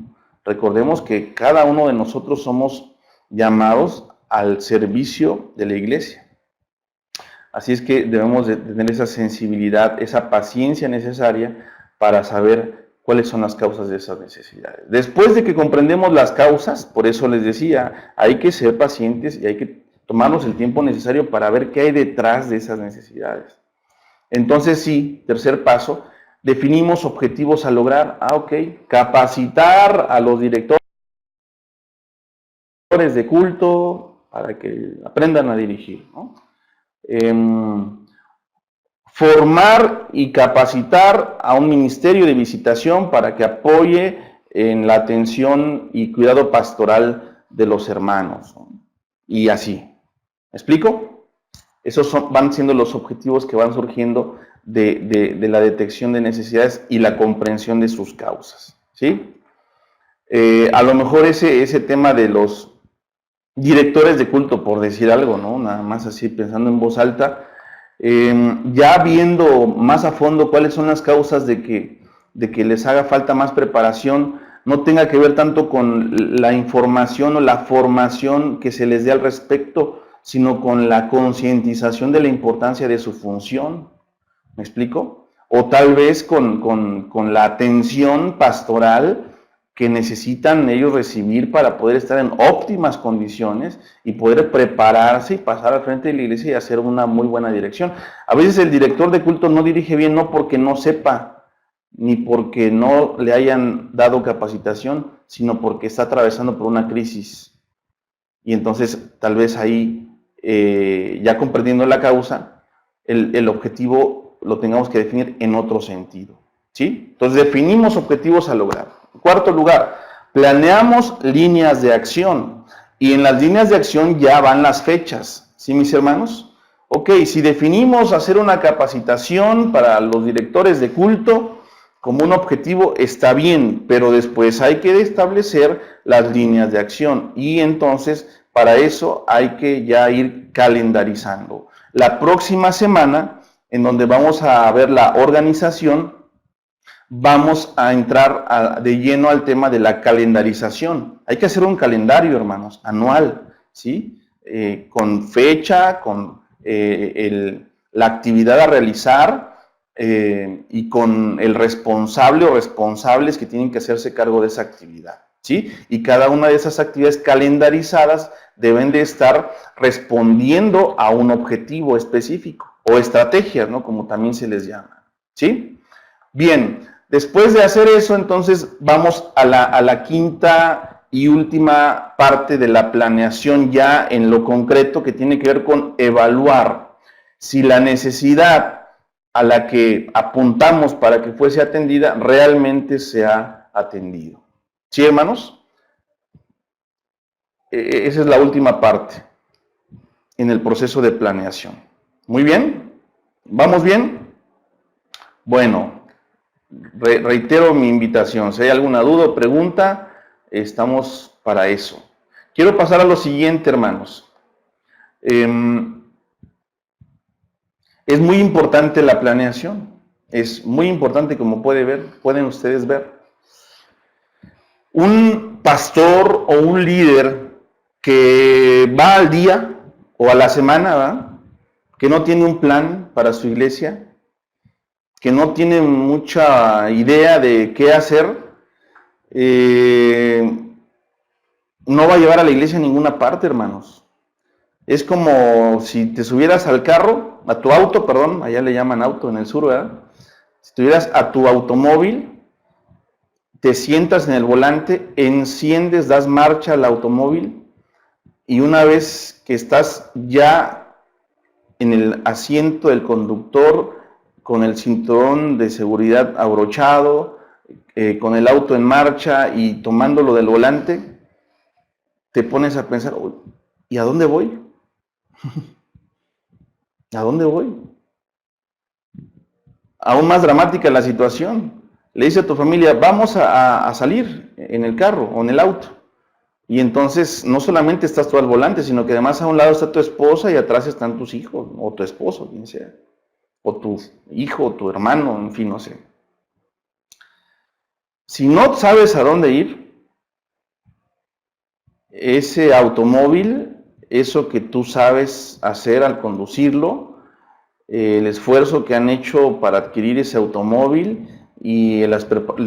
Recordemos que cada uno de nosotros somos llamados al servicio de la iglesia. Así es que debemos de tener esa sensibilidad, esa paciencia necesaria para saber cuáles son las causas de esas necesidades. Después de que comprendemos las causas, por eso les decía, hay que ser pacientes y hay que tomarnos el tiempo necesario para ver qué hay detrás de esas necesidades. Entonces sí, tercer paso, definimos objetivos a lograr. Ok, capacitar a los directores de culto para que aprendan a dirigir, ¿no? Formar y capacitar a un ministerio de visitación para que apoye en la atención y cuidado pastoral de los hermanos, ¿no? Y así. ¿Me explico? Esos van siendo los objetivos que van surgiendo de la detección de necesidades y la comprensión de sus causas, ¿sí? A lo mejor ese tema de los directores de culto, por decir algo, ¿no? Nada más así pensando en voz alta, ya viendo más a fondo cuáles son las causas de que les haga falta más preparación, no tenga que ver tanto con la información o la formación que se les dé al respecto, sino con la concientización de la importancia de su función. ¿Me explico? O tal vez con la atención pastoral que necesitan ellos recibir para poder estar en óptimas condiciones y poder prepararse y pasar al frente de la iglesia y hacer una muy buena dirección. A veces el director de culto no dirige bien, no porque no sepa, ni porque no le hayan dado capacitación, sino porque está atravesando por una crisis. Y entonces tal vez ahí, ya comprendiendo la causa, el objetivo lo tengamos que definir en otro sentido, ¿sí? Entonces definimos objetivos a lograr. En cuarto lugar, planeamos líneas de acción. Y en las líneas de acción ya van las fechas, ¿sí, mis hermanos? Ok, si definimos hacer una capacitación para los directores de culto como un objetivo, está bien, pero después hay que establecer las líneas de acción. Y entonces, para eso hay que ya ir calendarizando. La próxima semana, en donde vamos a ver la organización, vamos a entrar de lleno al tema de la calendarización. Hay que hacer un calendario, hermanos, anual, ¿sí? Con fecha, con la actividad a realizar y con el responsable o responsables que tienen que hacerse cargo de esa actividad, ¿sí? Y cada una de esas actividades calendarizadas deben de estar respondiendo a un objetivo específico o estrategias, ¿no? Como también se les llama, ¿sí? Bien, después de hacer eso, entonces vamos a la quinta y última parte de la planeación ya en lo concreto, que tiene que ver con evaluar si la necesidad a la que apuntamos para que fuese atendida realmente se ha atendido. ¿Sí, hermanos? Esa es la última parte. en el proceso de planeación. Muy bien, ¿vamos bien? Bueno, reitero mi invitación. Si hay alguna duda o pregunta, estamos para eso. Quiero pasar a lo siguiente, hermanos. Es muy importante la planeación. Es muy importante, como pueden ustedes ver. Un pastor o un líder que va al día o a la semana, ¿verdad?, que no tiene un plan para su iglesia, que no tiene mucha idea de qué hacer, no va a llevar a la iglesia a ninguna parte, hermanos. Es como si te subieras al carro, a tu auto, perdón, allá le llaman auto en el sur, ¿verdad? Si estuvieras a tu automóvil, te sientas en el volante, enciendes, das marcha al automóvil y una vez que estás ya en el asiento del conductor, con el cinturón de seguridad abrochado, con el auto en marcha y tomándolo del volante, te pones a pensar, ¿y a dónde voy? ¿A dónde voy? Aún más dramática la situación. Le dice a tu familia, vamos a salir en el carro o en el auto. Y entonces no solamente estás tú al volante, sino que además a un lado está tu esposa y atrás están tus hijos, o tu esposo, quien sea, o tu hijo, o tu hermano, en fin, no sé. Si no sabes a dónde ir, ese automóvil, eso que tú sabes hacer al conducirlo, el esfuerzo que han hecho para adquirir ese automóvil y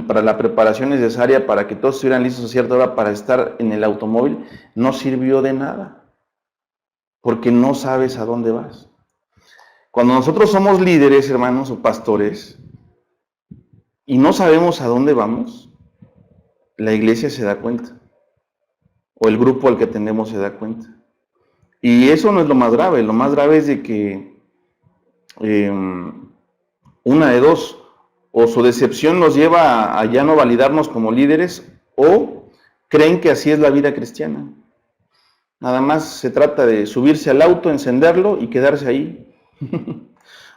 para la preparación necesaria para que todos estuvieran listos a cierta hora para estar en el automóvil, no sirvió de nada, porque no sabes a dónde vas. Cuando nosotros somos líderes, hermanos, o pastores, y no sabemos a dónde vamos, la iglesia se da cuenta, o el grupo al que atendemos se da cuenta. Y eso no es lo más grave es de que una de dos, o su decepción nos lleva a ya no validarnos como líderes, o creen que así es la vida cristiana. Nada más se trata de subirse al auto, encenderlo y quedarse ahí.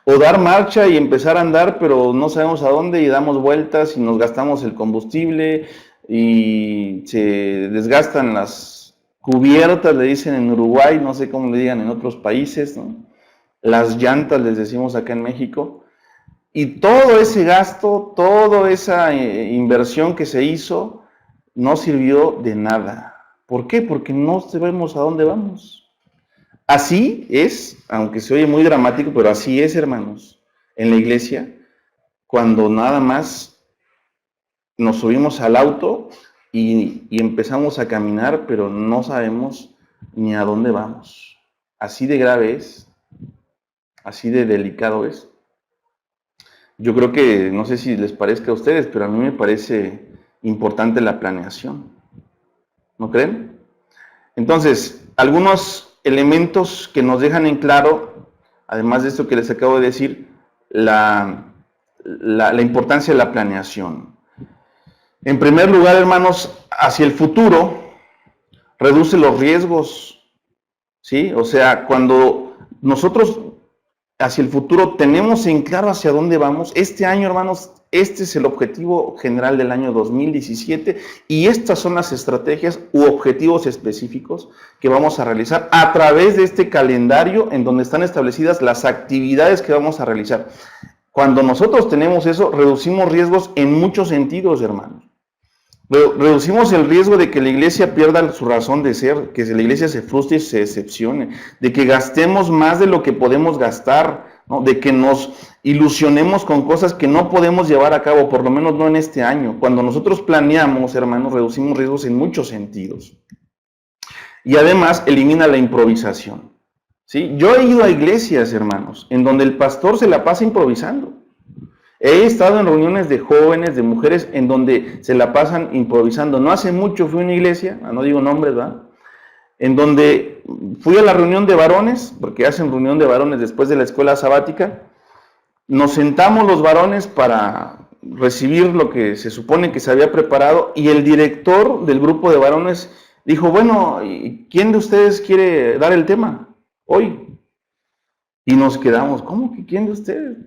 O dar marcha y empezar a andar, pero no sabemos a dónde y damos vueltas y nos gastamos el combustible y se desgastan las cubiertas, le dicen en Uruguay, no sé cómo le digan en otros países, ¿no? Las llantas les decimos acá en México. Y todo ese gasto, toda esa inversión que se hizo, no sirvió de nada. ¿Por qué? Porque no sabemos a dónde vamos. Así es, aunque se oye muy dramático, pero así es, hermanos, en la iglesia, cuando nada más nos subimos al auto y empezamos a caminar, pero no sabemos ni a dónde vamos. Así de grave es, así de delicado es. Yo creo que, no sé si les parezca a ustedes, pero a mí me parece importante la planeación. ¿No creen? Entonces, algunos elementos que nos dejan en claro, además de esto que les acabo de decir, la importancia de la planeación. En primer lugar, hermanos, hacia el futuro, reduce los riesgos, ¿sí? O sea, cuando nosotros hacia el futuro tenemos en claro hacia dónde vamos, este año, hermanos, este es el objetivo general del año 2017 y estas son las estrategias u objetivos específicos que vamos a realizar a través de este calendario en donde están establecidas las actividades que vamos a realizar. Cuando nosotros tenemos eso, reducimos riesgos en muchos sentidos, hermanos. Reducimos el riesgo de que la iglesia pierda su razón de ser, que la iglesia se frustre y se decepcione, de que gastemos más de lo que podemos gastar, ¿no? De que nos ilusionemos con cosas que no podemos llevar a cabo, por lo menos no en este año. Cuando nosotros planeamos, hermanos, reducimos riesgos en muchos sentidos. Y además elimina la improvisación, ¿sí? Yo he ido a iglesias, hermanos, en donde el pastor se la pasa improvisando. He estado en reuniones de jóvenes, de mujeres, en donde se la pasan improvisando. No hace mucho fui a una iglesia, no digo nombres, ¿verdad? En donde fui a la reunión de varones, porque hacen reunión de varones después de la escuela sabática. Nos sentamos los varones para recibir lo que se supone que se había preparado y el director del grupo de varones dijo, bueno, ¿quién de ustedes quiere dar el tema? hoy. Y nos quedamos, ¿cómo que quién de ustedes?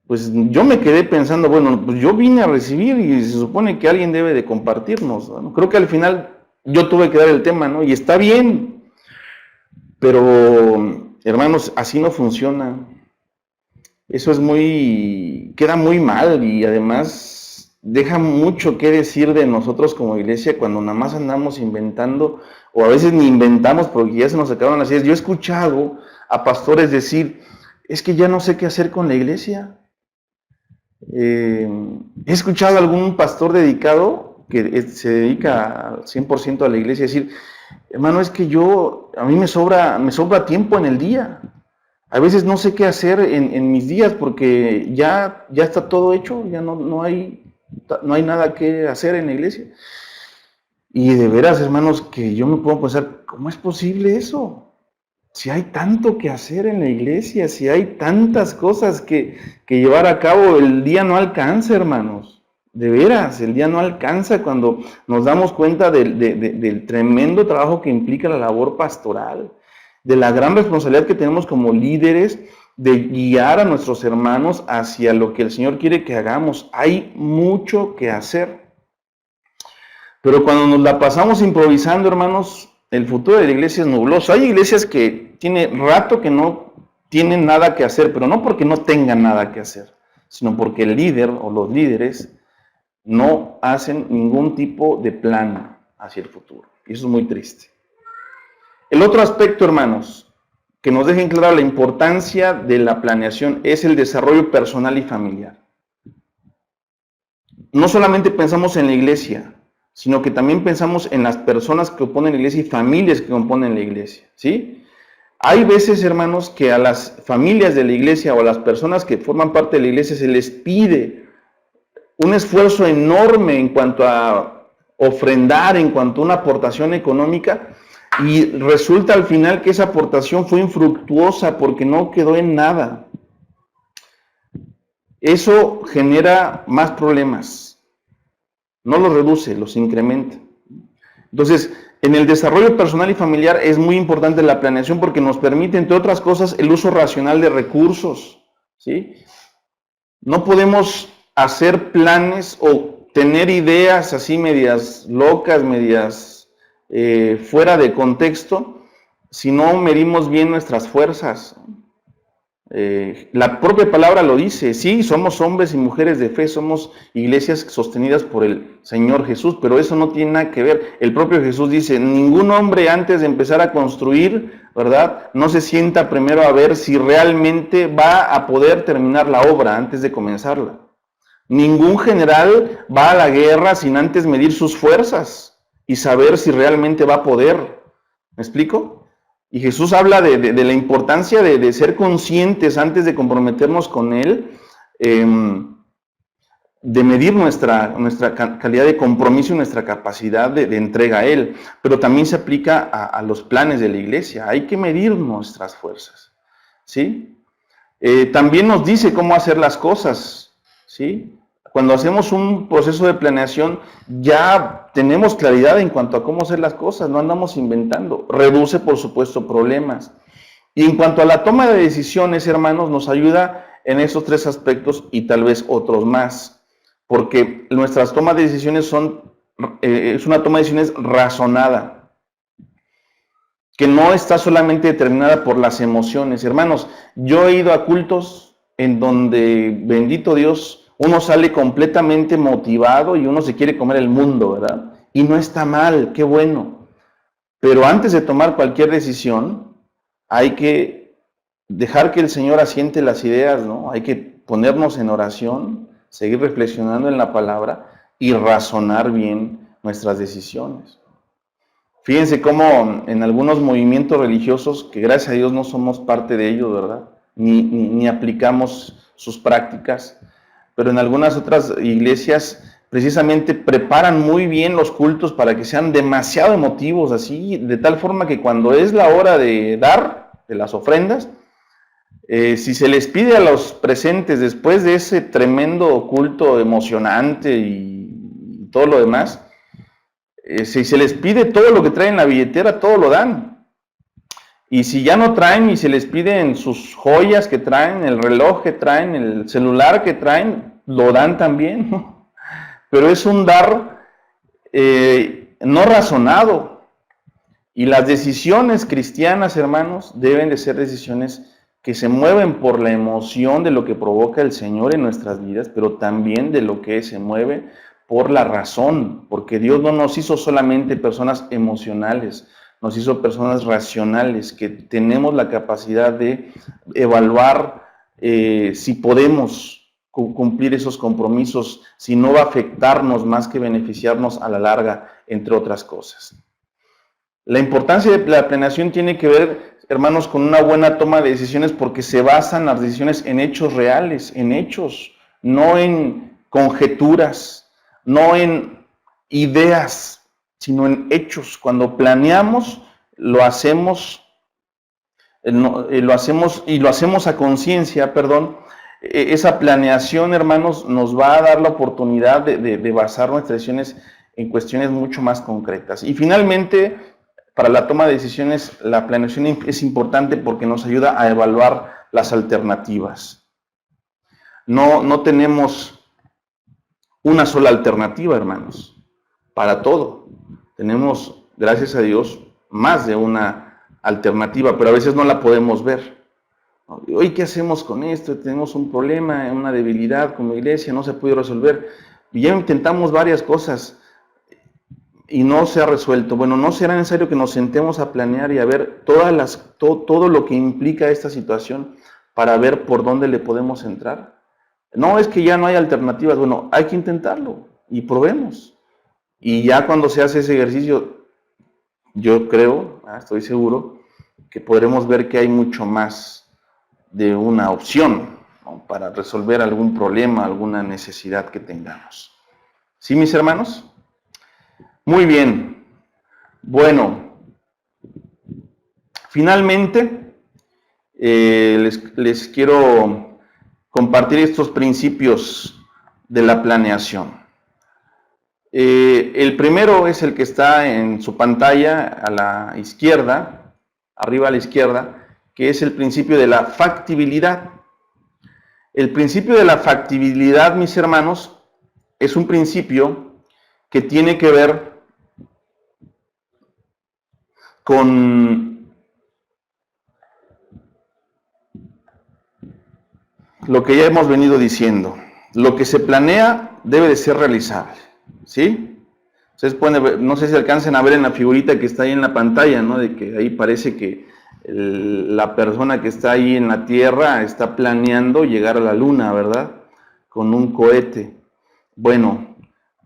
Pues yo me quedé pensando, bueno, pues yo vine a recibir y se supone que alguien debe de compartirnos, ¿no? Creo que al final yo tuve que dar el tema, ¿no? Y está bien, pero hermanos, así no funciona. Eso es queda muy mal y además deja mucho que decir de nosotros como iglesia cuando nada más andamos inventando, o a veces ni inventamos porque ya se nos acabaron las ideas. Yo he escuchado a pastores decir, es que ya no sé qué hacer con la iglesia. He escuchado a algún pastor dedicado que se dedica al 100% a la iglesia decir, hermano, es que a mí me sobra tiempo en el día. A veces no sé qué hacer en mis días porque ya está todo hecho, ya no hay nada que hacer en la iglesia. Y de veras, hermanos, que yo me puedo pensar, ¿cómo es posible eso? Si hay tanto que hacer en la iglesia, si hay tantas cosas que llevar a cabo, el día no alcanza, hermanos. De veras, el día no alcanza cuando nos damos cuenta del tremendo trabajo que implica la labor pastoral, de la gran responsabilidad que tenemos como líderes de guiar a nuestros hermanos hacia lo que el Señor quiere que hagamos. Hay mucho que hacer. Pero cuando nos la pasamos improvisando, hermanos, el futuro de la iglesia es nubloso. Hay iglesias que tiene rato que no tienen nada que hacer, pero no porque no tengan nada que hacer, sino porque el líder o los líderes no hacen ningún tipo de plan hacia el futuro. Y eso es muy triste. El otro aspecto, hermanos, que nos dejen clara la importancia de la planeación es el desarrollo personal y familiar. No solamente pensamos en la iglesia, sino que también pensamos en las personas que componen la iglesia y familias que componen la iglesia, ¿sí? Hay veces, hermanos, que a las familias de la iglesia o a las personas que forman parte de la iglesia se les pide un esfuerzo enorme en cuanto a ofrendar, en cuanto a una aportación económica, y resulta al final que esa aportación fue infructuosa porque no quedó en nada. Eso genera más problemas. No los reduce, los incrementa. Entonces, en el desarrollo personal y familiar es muy importante la planeación porque nos permite, entre otras cosas, el uso racional de recursos, ¿sí? No podemos hacer planes o tener ideas así medias locas, medias fuera de contexto, si no medimos bien nuestras fuerzas. La propia palabra lo dice, sí, somos hombres y mujeres de fe, somos iglesias sostenidas por el Señor Jesús, pero eso no tiene nada que ver. El propio Jesús dice, ningún hombre antes de empezar a construir, ¿verdad? No se sienta primero a ver si realmente va a poder terminar la obra antes de comenzarla. Ningún general va a la guerra sin antes medir sus fuerzas y saber si realmente va a poder. ¿Me explico? Y Jesús habla de la importancia de ser conscientes antes de comprometernos con Él, de medir nuestra calidad de compromiso y nuestra capacidad de entrega a Él. Pero también se aplica a los planes de la iglesia. Hay que medir nuestras fuerzas, ¿sí? También nos dice cómo hacer las cosas, ¿sí? Cuando hacemos un proceso de planeación, ya tenemos claridad en cuanto a cómo hacer las cosas, no andamos inventando. Reduce, por supuesto, problemas. Y en cuanto a la toma de decisiones, hermanos, nos ayuda en esos tres aspectos y tal vez otros más. Porque nuestras tomas de decisiones es una toma de decisiones razonada, que no está solamente determinada por las emociones. Hermanos, yo he ido a cultos en donde, bendito Dios, uno sale completamente motivado y uno se quiere comer el mundo, ¿verdad? Y no está mal, qué bueno. Pero antes de tomar cualquier decisión, hay que dejar que el Señor asiente las ideas, ¿no? Hay que ponernos en oración, seguir reflexionando en la palabra y razonar bien nuestras decisiones. Fíjense cómo en algunos movimientos religiosos, que gracias a Dios no somos parte de ellos, ¿verdad? Ni aplicamos sus prácticas, pero en algunas otras iglesias precisamente preparan muy bien los cultos para que sean demasiado emotivos, así, de tal forma que cuando es la hora de dar, de las ofrendas, si se les pide a los presentes después de ese tremendo culto emocionante y todo lo demás, si se les pide todo lo que traen en la billetera, todo lo dan. Y si ya no traen y se les piden sus joyas que traen, el reloj que traen, el celular que traen, lo dan también, ¿no? Pero es un dar no razonado. Y las decisiones cristianas, hermanos, deben de ser decisiones que se mueven por la emoción de lo que provoca el Señor en nuestras vidas, pero también de lo que se mueve por la razón, porque Dios no nos hizo solamente personas emocionales, nos hizo personas racionales, que tenemos la capacidad de evaluar si podemos cumplir esos compromisos, si no va a afectarnos más que beneficiarnos a la larga, entre otras cosas. La importancia de la planeación tiene que ver, hermanos, con una buena toma de decisiones, porque se basan las decisiones en hechos reales, en hechos, no en conjeturas, no en ideas, sino en hechos. Cuando planeamos, lo hacemos a conciencia, perdón. Esa planeación, hermanos, nos va a dar la oportunidad de basar nuestras decisiones en cuestiones mucho más concretas. Y finalmente, para la toma de decisiones, la planeación es importante porque nos ayuda a evaluar las alternativas. No tenemos una sola alternativa, hermanos, para todo. Tenemos, gracias a Dios, más de una alternativa, pero a veces no la podemos ver. Hoy, ¿qué hacemos con esto? Tenemos un problema, una debilidad como iglesia, no se puede resolver. Y ya intentamos varias cosas y no se ha resuelto. Bueno, ¿no será necesario que nos sentemos a planear y a ver todo lo que implica esta situación para ver por dónde le podemos entrar? No, es que ya no hay alternativas. Bueno, hay que intentarlo y probemos. Y ya cuando se hace ese ejercicio, yo creo, estoy seguro, que podremos ver que hay mucho más de una opción, ¿no?, para resolver algún problema, alguna necesidad que tengamos. ¿Sí, mis hermanos? Muy bien. Bueno, finalmente les quiero compartir estos principios de la planeación. El primero es el que está en su pantalla a la izquierda, arriba a la izquierda, que es el principio de la factibilidad. El principio de la factibilidad, mis hermanos, es un principio que tiene que ver con lo que ya hemos venido diciendo. Lo que se planea debe de ser realizable, ¿sí? Ustedes pueden ver, no sé si alcancen a ver en la figurita que está ahí en la pantalla, ¿no?, de que ahí parece que la persona que está ahí en la Tierra está planeando llegar a la Luna, ¿verdad?, con un cohete. Bueno,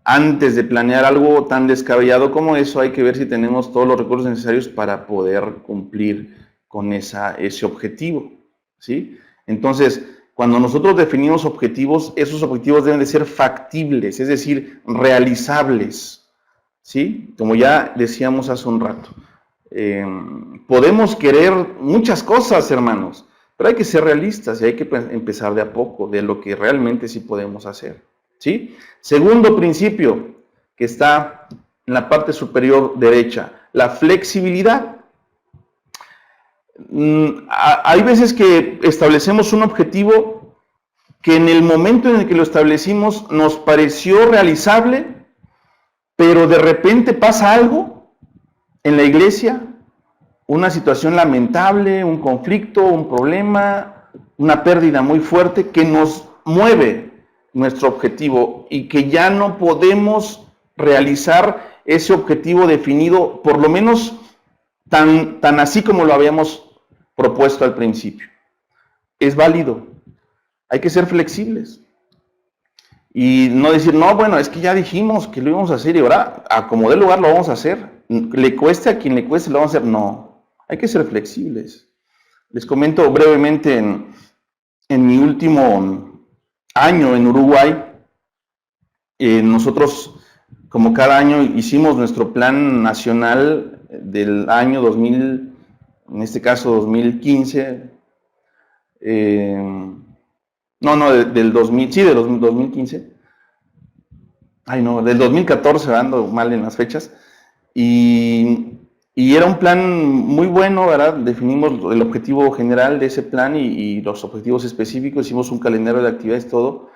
antes de planear algo tan descabellado como eso, hay que ver si tenemos todos los recursos necesarios para poder cumplir con ese objetivo, ¿sí? Entonces, cuando nosotros definimos objetivos, esos objetivos deben de ser factibles, es decir, realizables, ¿sí? Como ya decíamos hace un rato. Podemos querer muchas cosas, hermanos, pero hay que ser realistas y hay que empezar de a poco, de lo que realmente sí podemos hacer, ¿sí? Segundo principio, que está en la parte superior derecha, la flexibilidad. Hay veces que establecemos un objetivo que en el momento en el que lo establecimos nos pareció realizable, pero de repente pasa algo en la iglesia, una situación lamentable, un conflicto, un problema, una pérdida muy fuerte que nos mueve nuestro objetivo y que ya no podemos realizar ese objetivo definido, por lo menos tan así como lo habíamos propuesto al principio. Es válido, hay que ser flexibles y no decir, no, bueno, es que ya dijimos que lo íbamos a hacer y ahora a como dé lugar lo vamos a hacer, le cueste a quien le cueste, lo vamos a hacer. No, hay que ser flexibles. Les comento brevemente, en mi último año en Uruguay, nosotros, como cada año, hicimos nuestro plan nacional del año 2000, en este caso 2015, del 2000, sí, del 2015, ay no, del 2014, ando mal en las fechas, y Y era un plan muy bueno, ¿verdad? Definimos el objetivo general de ese plan y los objetivos específicos, hicimos un calendario de actividades, todo.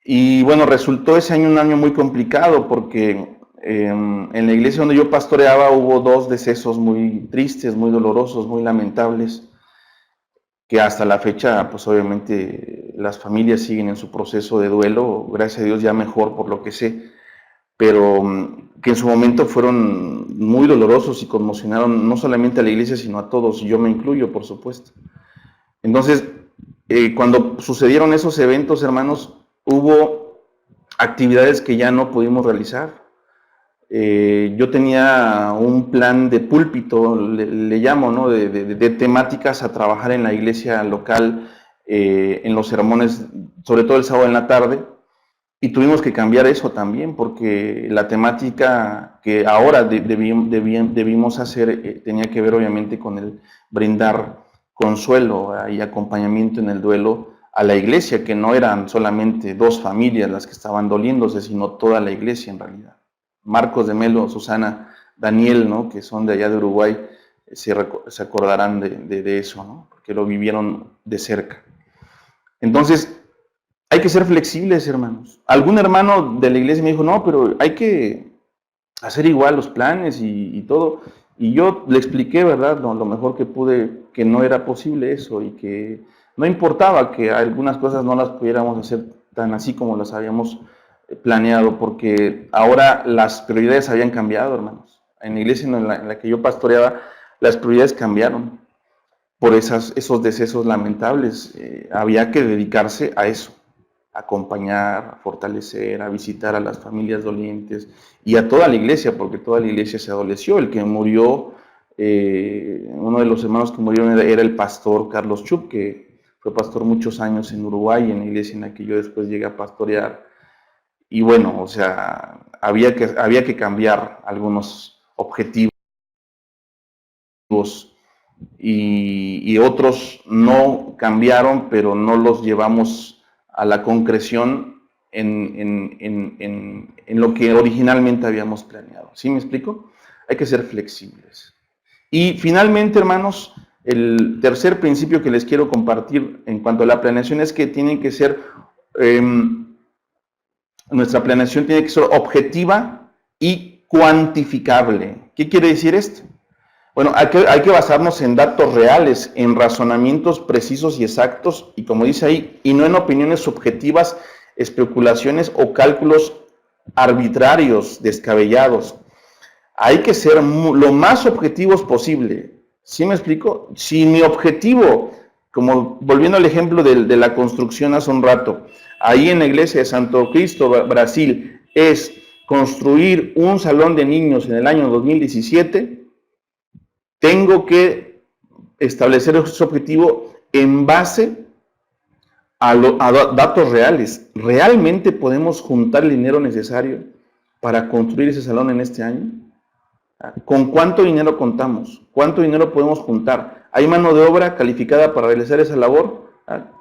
Y bueno, resultó ese año un año muy complicado porque en la iglesia donde yo pastoreaba hubo 2 decesos muy tristes, muy dolorosos, muy lamentables, que hasta la fecha, pues obviamente las familias siguen en su proceso de duelo, gracias a Dios ya mejor por lo que sé, pero que en su momento fueron muy dolorosos y conmocionaron no solamente a la iglesia, sino a todos, y yo me incluyo, por supuesto. Entonces, cuando sucedieron esos eventos, hermanos, hubo actividades que ya no pudimos realizar. Yo tenía un plan de púlpito, le llamo, ¿no? De temáticas a trabajar en la iglesia local, en los sermones, sobre todo el sábado en la tarde, y tuvimos que cambiar eso también, porque la temática que ahora debimos hacer tenía que ver obviamente con el brindar consuelo y acompañamiento en el duelo a la iglesia, que no eran solamente 2 familias las que estaban doliéndose, sino toda la iglesia en realidad. Marcos de Melo, Susana, Daniel, ¿no? Que son de allá de Uruguay, se acordarán de eso, ¿no? Porque lo vivieron de cerca. Entonces, hay que ser flexibles, hermanos. Algún hermano de la iglesia me dijo, no, pero hay que hacer igual los planes y todo. Y yo le expliqué, ¿verdad? Lo mejor que pude, que no era posible eso y que no importaba que algunas cosas no las pudiéramos hacer tan así como las habíamos planeado, porque ahora las prioridades habían cambiado, hermanos. En la iglesia en la que yo pastoreaba, las prioridades cambiaron por esos decesos lamentables. Había que dedicarse a eso, a acompañar, a fortalecer, a visitar a las familias dolientes y a toda la iglesia, porque toda la iglesia se adoleció. El que murió, uno de los hermanos que murieron era el pastor Carlos Chup, que fue pastor muchos años en Uruguay, en la iglesia en la que yo después llegué a pastorear. Y bueno, o sea, había que cambiar algunos objetivos y otros no cambiaron, pero no los llevamos a la concreción en lo que originalmente habíamos planeado. ¿Sí me explico? Hay que ser flexibles. Y finalmente, hermanos, el tercer principio que les quiero compartir en cuanto a la planeación es que tienen que ser, nuestra planeación tiene que ser objetiva y cuantificable. ¿Qué quiere decir esto? Bueno, hay que basarnos en datos reales, en razonamientos precisos y exactos, y como dice ahí, y no en opiniones subjetivas, especulaciones o cálculos arbitrarios, descabellados. Hay que ser lo más objetivos posible. ¿Sí me explico? Si mi objetivo, como volviendo al ejemplo de la construcción hace un rato, ahí en la iglesia de Santo Cristo, Brasil, es construir un salón de niños en el año 2017, tengo que establecer ese objetivo en base a datos reales. ¿Realmente podemos juntar el dinero necesario para construir ese salón en este año? ¿Con cuánto dinero contamos? ¿Cuánto dinero podemos juntar? ¿Hay mano de obra calificada para realizar esa labor?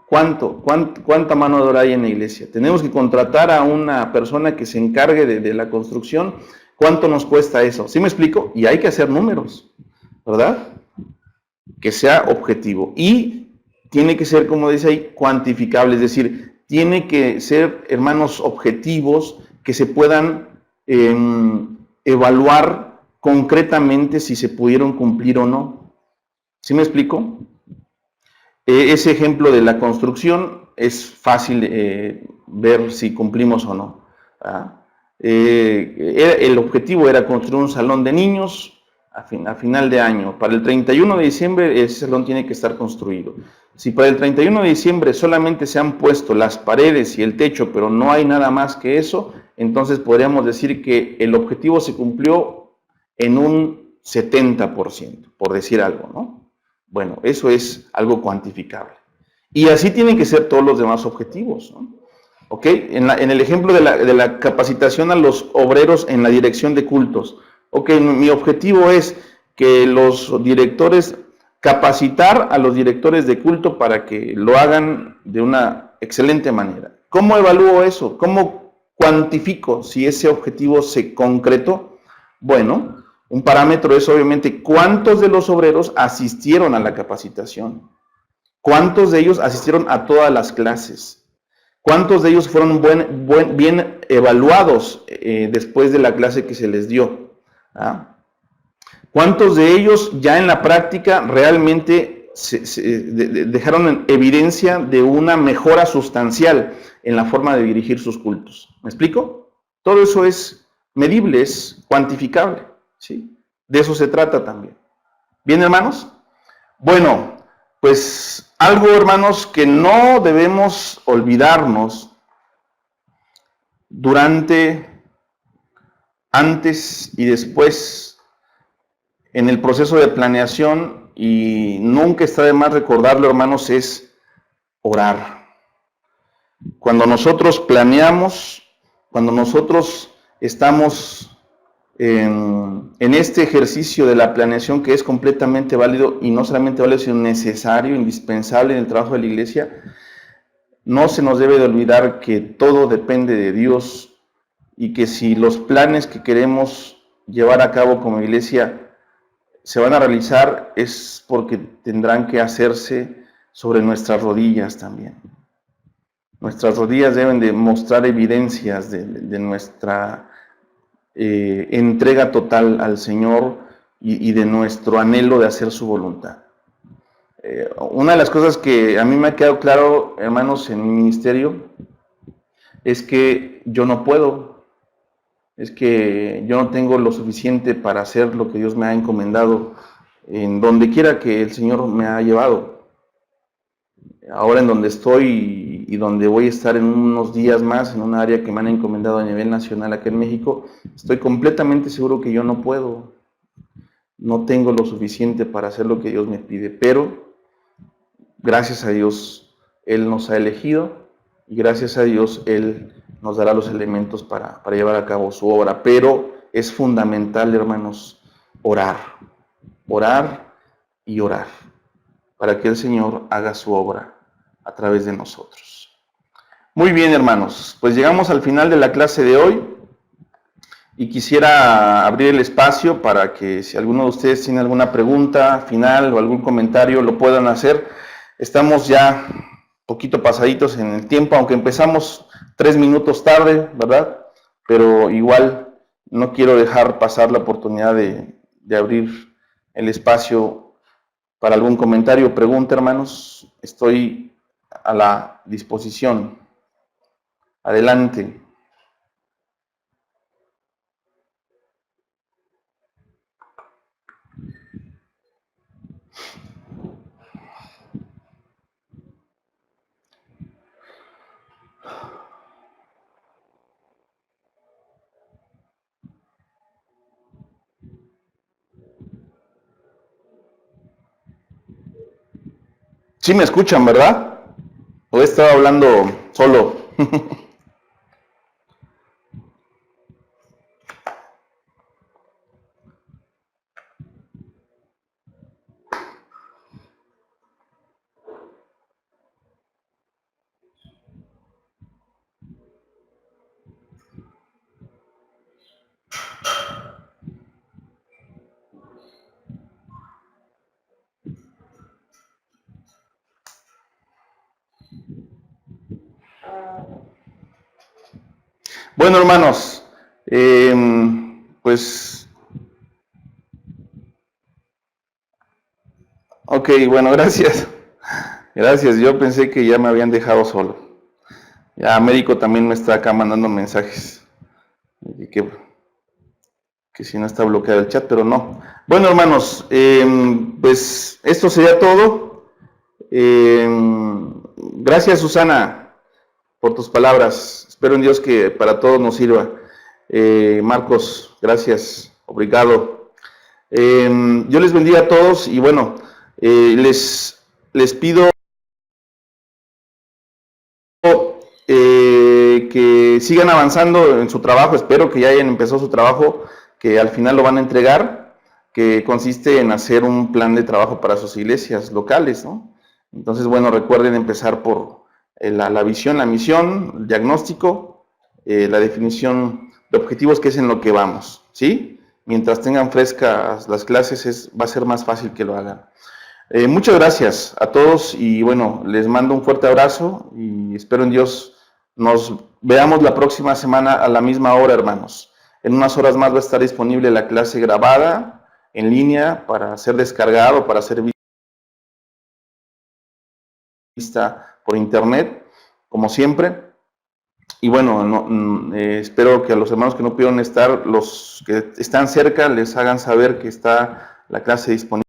¿Cuánta mano de obra hay en la iglesia? ¿Tenemos que contratar a una persona que se encargue de la construcción? ¿Cuánto nos cuesta eso? ¿Sí me explico? Y hay que hacer números, ¿verdad? Que sea objetivo. Y tiene que ser, como dice ahí, cuantificable, es decir, tiene que ser, hermanos, objetivos que se puedan evaluar concretamente si se pudieron cumplir o no. ¿Sí me explico? Ese ejemplo de la construcción es fácil ver si cumplimos o no. El objetivo era construir un salón de niños a final de año. Para el 31 de diciembre ese salón tiene que estar construido. Si para el 31 de diciembre solamente se han puesto las paredes y el techo, pero no hay nada más que eso, entonces podríamos decir que el objetivo se cumplió en un 70%, por decir algo, ¿no? Bueno, eso es algo cuantificable. Y así tienen que ser todos los demás objetivos, ¿no? ¿Ok? En el ejemplo de la capacitación a los obreros en la dirección de cultos. Ok, mi objetivo es que los directores, capacitar a los directores de culto para que lo hagan de una excelente manera. ¿Cómo evalúo eso? ¿Cómo cuantifico si ese objetivo se concretó? Bueno, Un parámetro es obviamente cuántos de los obreros asistieron a la capacitación, cuántos de ellos asistieron a todas las clases, cuántos de ellos fueron bien evaluados después de la clase que se les dio. ¿Ah? ¿Cuántos de ellos ya en la práctica realmente dejaron en evidencia de una mejora sustancial en la forma de dirigir sus cultos? ¿Me explico? Todo eso es medible, es cuantificable, ¿sí? De eso se trata también. ¿Bien, hermanos? Bueno, pues algo, hermanos, que no debemos olvidarnos durante, antes y después en el proceso de planeación, y nunca está de más recordarlo, hermanos, es orar. Cuando nosotros planeamos, cuando nosotros estamos en este ejercicio de la planeación, que es completamente válido, y no solamente válido, sino necesario, indispensable en el trabajo de la iglesia, no se nos debe de olvidar que todo depende de Dios, y que si los planes que queremos llevar a cabo como iglesia se van a realizar, es porque tendrán que hacerse sobre nuestras rodillas también. Nuestras rodillas deben de mostrar evidencias de nuestra entrega total al Señor y de nuestro anhelo de hacer su voluntad. Una de las cosas que a mí me ha quedado claro, hermanos, en mi ministerio, es que yo no puedo, es que yo no tengo lo suficiente para hacer lo que Dios me ha encomendado en donde quiera que el Señor me ha llevado. Ahora en donde estoy y donde voy a estar en unos días más, en un área que me han encomendado a nivel nacional acá en México, estoy completamente seguro que yo no puedo, no tengo lo suficiente para hacer lo que Dios me pide, pero gracias a Dios Él nos ha elegido y gracias a Dios Él nos dará los elementos para llevar a cabo su obra, pero es fundamental, hermanos, orar y orar, para que el Señor haga su obra a través de nosotros. Muy bien, hermanos, pues llegamos al final de la clase de hoy y quisiera abrir el espacio para que si alguno de ustedes tiene alguna pregunta final o algún comentario lo puedan hacer. Estamos ya poquito pasaditos en el tiempo, aunque empezamos 3 minutos tarde, ¿verdad? Pero igual no quiero dejar pasar la oportunidad de abrir el espacio para algún comentario o pregunta, hermanos. Estoy a la disposición. Adelante. Sí me escuchan, ¿verdad? ¿O he estado hablando solo? Bueno, hermanos, pues, ok, bueno, gracias. Gracias, yo pensé que ya me habían dejado solo. Ya Américo también me está acá mandando mensajes. Que si no está bloqueado el chat, pero no. Bueno, hermanos, pues esto sería todo. Gracias, Susana, por tus palabras. Espero en Dios que para todos nos sirva. Marcos, gracias, obrigado. Yo les bendiga a todos y bueno, les pido que sigan avanzando en su trabajo. Espero que ya hayan empezado su trabajo, que al final lo van a entregar, que consiste en hacer un plan de trabajo para sus iglesias locales, ¿no? Entonces, bueno, recuerden empezar por la visión, la misión, el diagnóstico, la definición de objetivos, que es en lo que vamos, ¿sí? mientras tengan frescas las clases, va a ser más fácil que lo hagan. Muchas gracias a todos y bueno, les mando un fuerte abrazo y espero en Dios nos veamos la próxima semana a la misma hora, hermanos. En unas horas más va a estar disponible la clase grabada en línea para ser descargado, para ser vista por internet, como siempre. Y bueno, espero que a los hermanos que no pudieron estar, los que están cerca, les hagan saber que está la clase disponible.